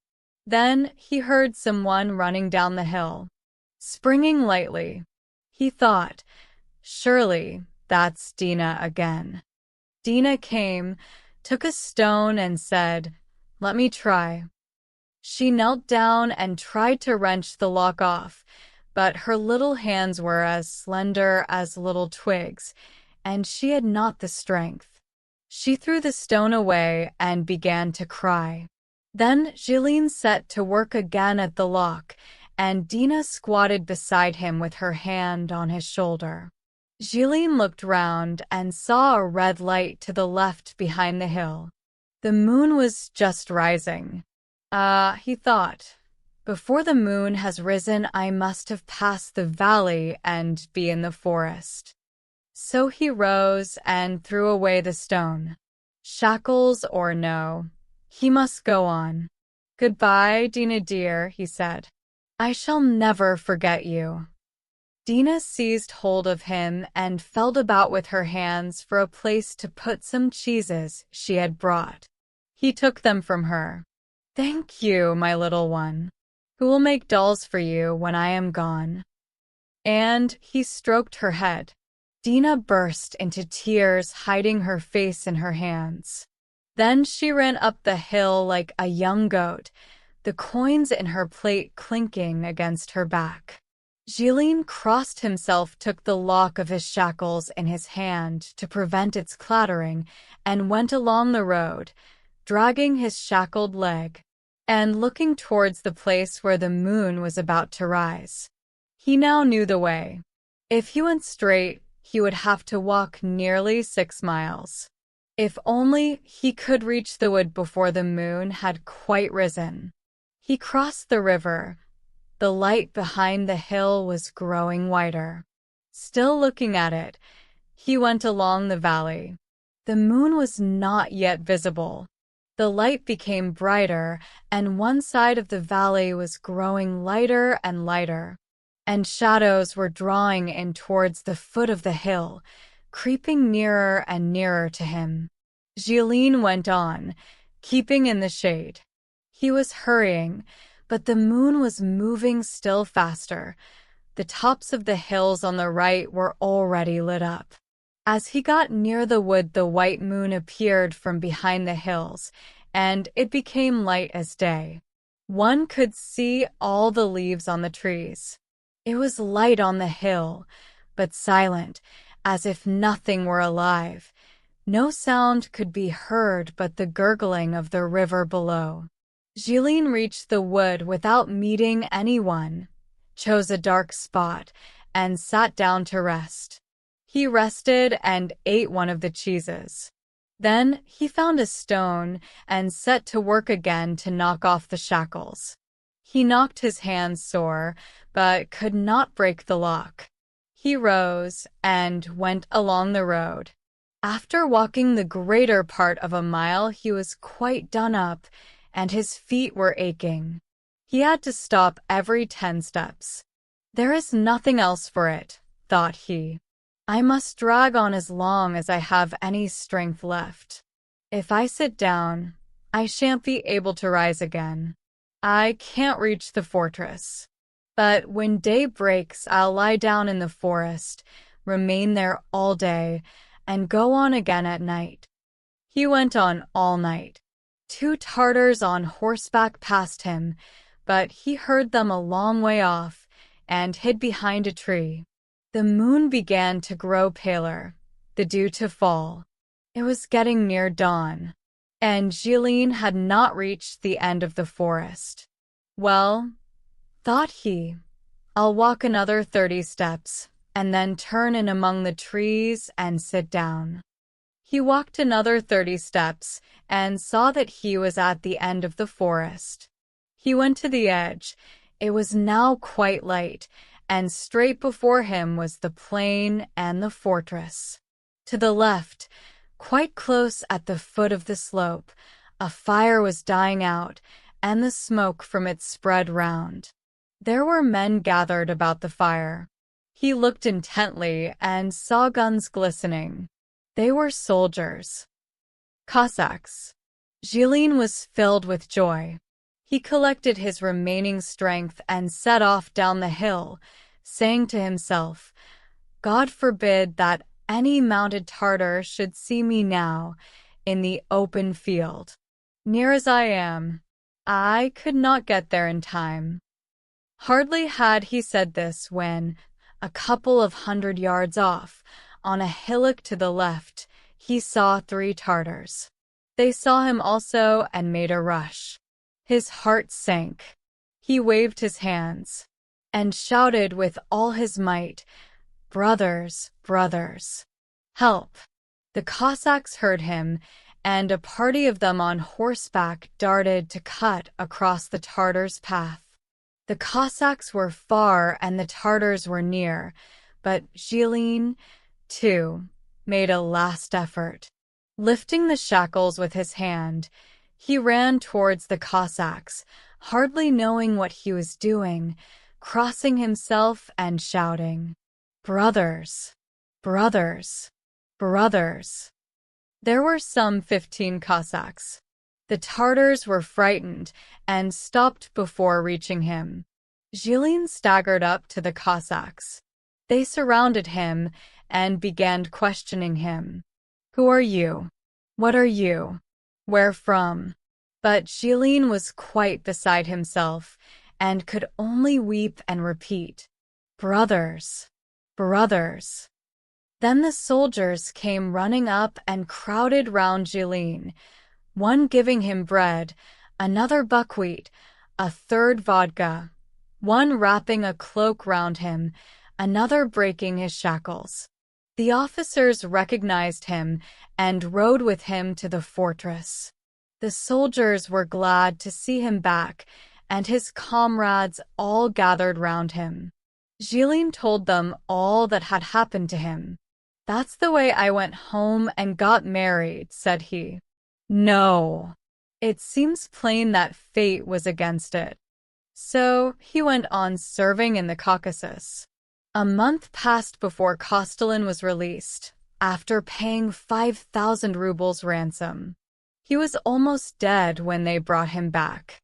Then he heard someone running down the hill. Springing lightly, he thought, surely that's Dina again. Dina came, took a stone and said, Let me try. She knelt down and tried to wrench the lock off, but her little hands were as slender as little twigs, and she had not the strength. She threw the stone away and began to cry. Then Zhilin set to work again at the lock, and Dina squatted beside him with her hand on his shoulder. Zhilin looked round and saw a red light to the left behind the hill. The moon was just rising. He thought, before the moon has risen, I must have passed the valley and be in the forest. So he rose and threw away the stone. Shackles or no, he must go on. Goodbye, Dina dear, he said. I shall never forget you. Dina seized hold of him and felt about with her hands for a place to put some cheeses she had brought. He took them from her. Thank you, my little one. Who will make dolls for you when I am gone? And he stroked her head. Dina burst into tears, hiding her face in her hands. Then she ran up the hill like a young goat, the coins in her plate clinking against her back. Zhilin crossed himself, took the lock of his shackles in his hand to prevent its clattering, and went along the road, dragging his shackled leg, and looking towards the place where the moon was about to rise. He now knew the way. If he went straight, he would have to walk nearly 6 miles. If only he could reach the wood before the moon had quite risen. He crossed the river. The light behind the hill was growing whiter. Still looking at it, he went along the valley. The moon was not yet visible. The light became brighter, and one side of the valley was growing lighter and lighter, and shadows were drawing in towards the foot of the hill, creeping nearer and nearer to him. Zhilin went on, keeping in the shade. He was hurrying, but the moon was moving still faster. The tops of the hills on the right were already lit up. As he got near the wood, the white moon appeared from behind the hills, and it became light as day. One could see all the leaves on the trees. It was light on the hill, but silent, as if nothing were alive. No sound could be heard but the gurgling of the river below. Zhilin reached the wood without meeting anyone, chose a dark spot, and sat down to rest. He rested and ate one of the cheeses. Then he found a stone and set to work again to knock off the shackles. He knocked his hands sore, but could not break the lock. He rose and went along the road. After walking the greater part of a mile, he was quite done up, and his feet were aching. He had to stop every 10 steps. There is nothing else for it, thought he. I must drag on as long as I have any strength left. If I sit down, I shan't be able to rise again. I can't reach the fortress. But when day breaks, I'll lie down in the forest, remain there all day, and go on again at night. He went on all night. 2 Tartars on horseback passed him, but he heard them a long way off and hid behind a tree. The moon began to grow paler, the dew to fall. It was getting near dawn, and Zhilin had not reached the end of the forest. Well, thought he, I'll walk another 30 steps, and then turn in among the trees and sit down. He walked another 30 steps and saw that he was at the end of the forest. He went to the edge. It was now quite light, and straight before him was the plain and the fortress. To the left, quite close at the foot of the slope, a fire was dying out, and the smoke from it spread round. There were men gathered about the fire. He looked intently and saw guns glistening. They were soldiers. Cossacks. Zhilin was filled with joy. He collected his remaining strength and set off down the hill, saying to himself, God forbid that any mounted Tartar should see me now in the open field. Near as I am, I could not get there in time. Hardly had he said this when, a couple of 100 yards off, on a hillock to the left, he saw 3 Tartars. They saw him also and made a rush. His heart sank. He waved his hands and shouted with all his might, Brothers, brothers, help! The Cossacks heard him, and a party of them on horseback darted to cut across the Tartars' path. The Cossacks were far and the Tartars were near, but Zhilin, too, made a last effort. Lifting the shackles with his hand, he ran towards the Cossacks, hardly knowing what he was doing, crossing himself and shouting, Brothers, brothers, brothers. There were some 15 Cossacks. The Tartars were frightened and stopped before reaching him. Zhilin staggered up to the Cossacks. They surrounded him and began questioning him. Who are you? What are you? Where from? But Zhilin was quite beside himself and could only weep and repeat, Brothers, brothers. Then the soldiers came running up and crowded round Zhilin, one giving him bread, another buckwheat, a third vodka, one wrapping a cloak round him, another breaking his shackles. The officers recognized him and rode with him to the fortress. The soldiers were glad to see him back and his comrades all gathered round him. Zhilin told them all that had happened to him. "That's the way I went home and got married," said he. "No. It seems plain that fate was against it." So he went on serving in the Caucasus. A month passed before Kostilin was released, after paying 5,000 rubles ransom. He was almost dead when they brought him back.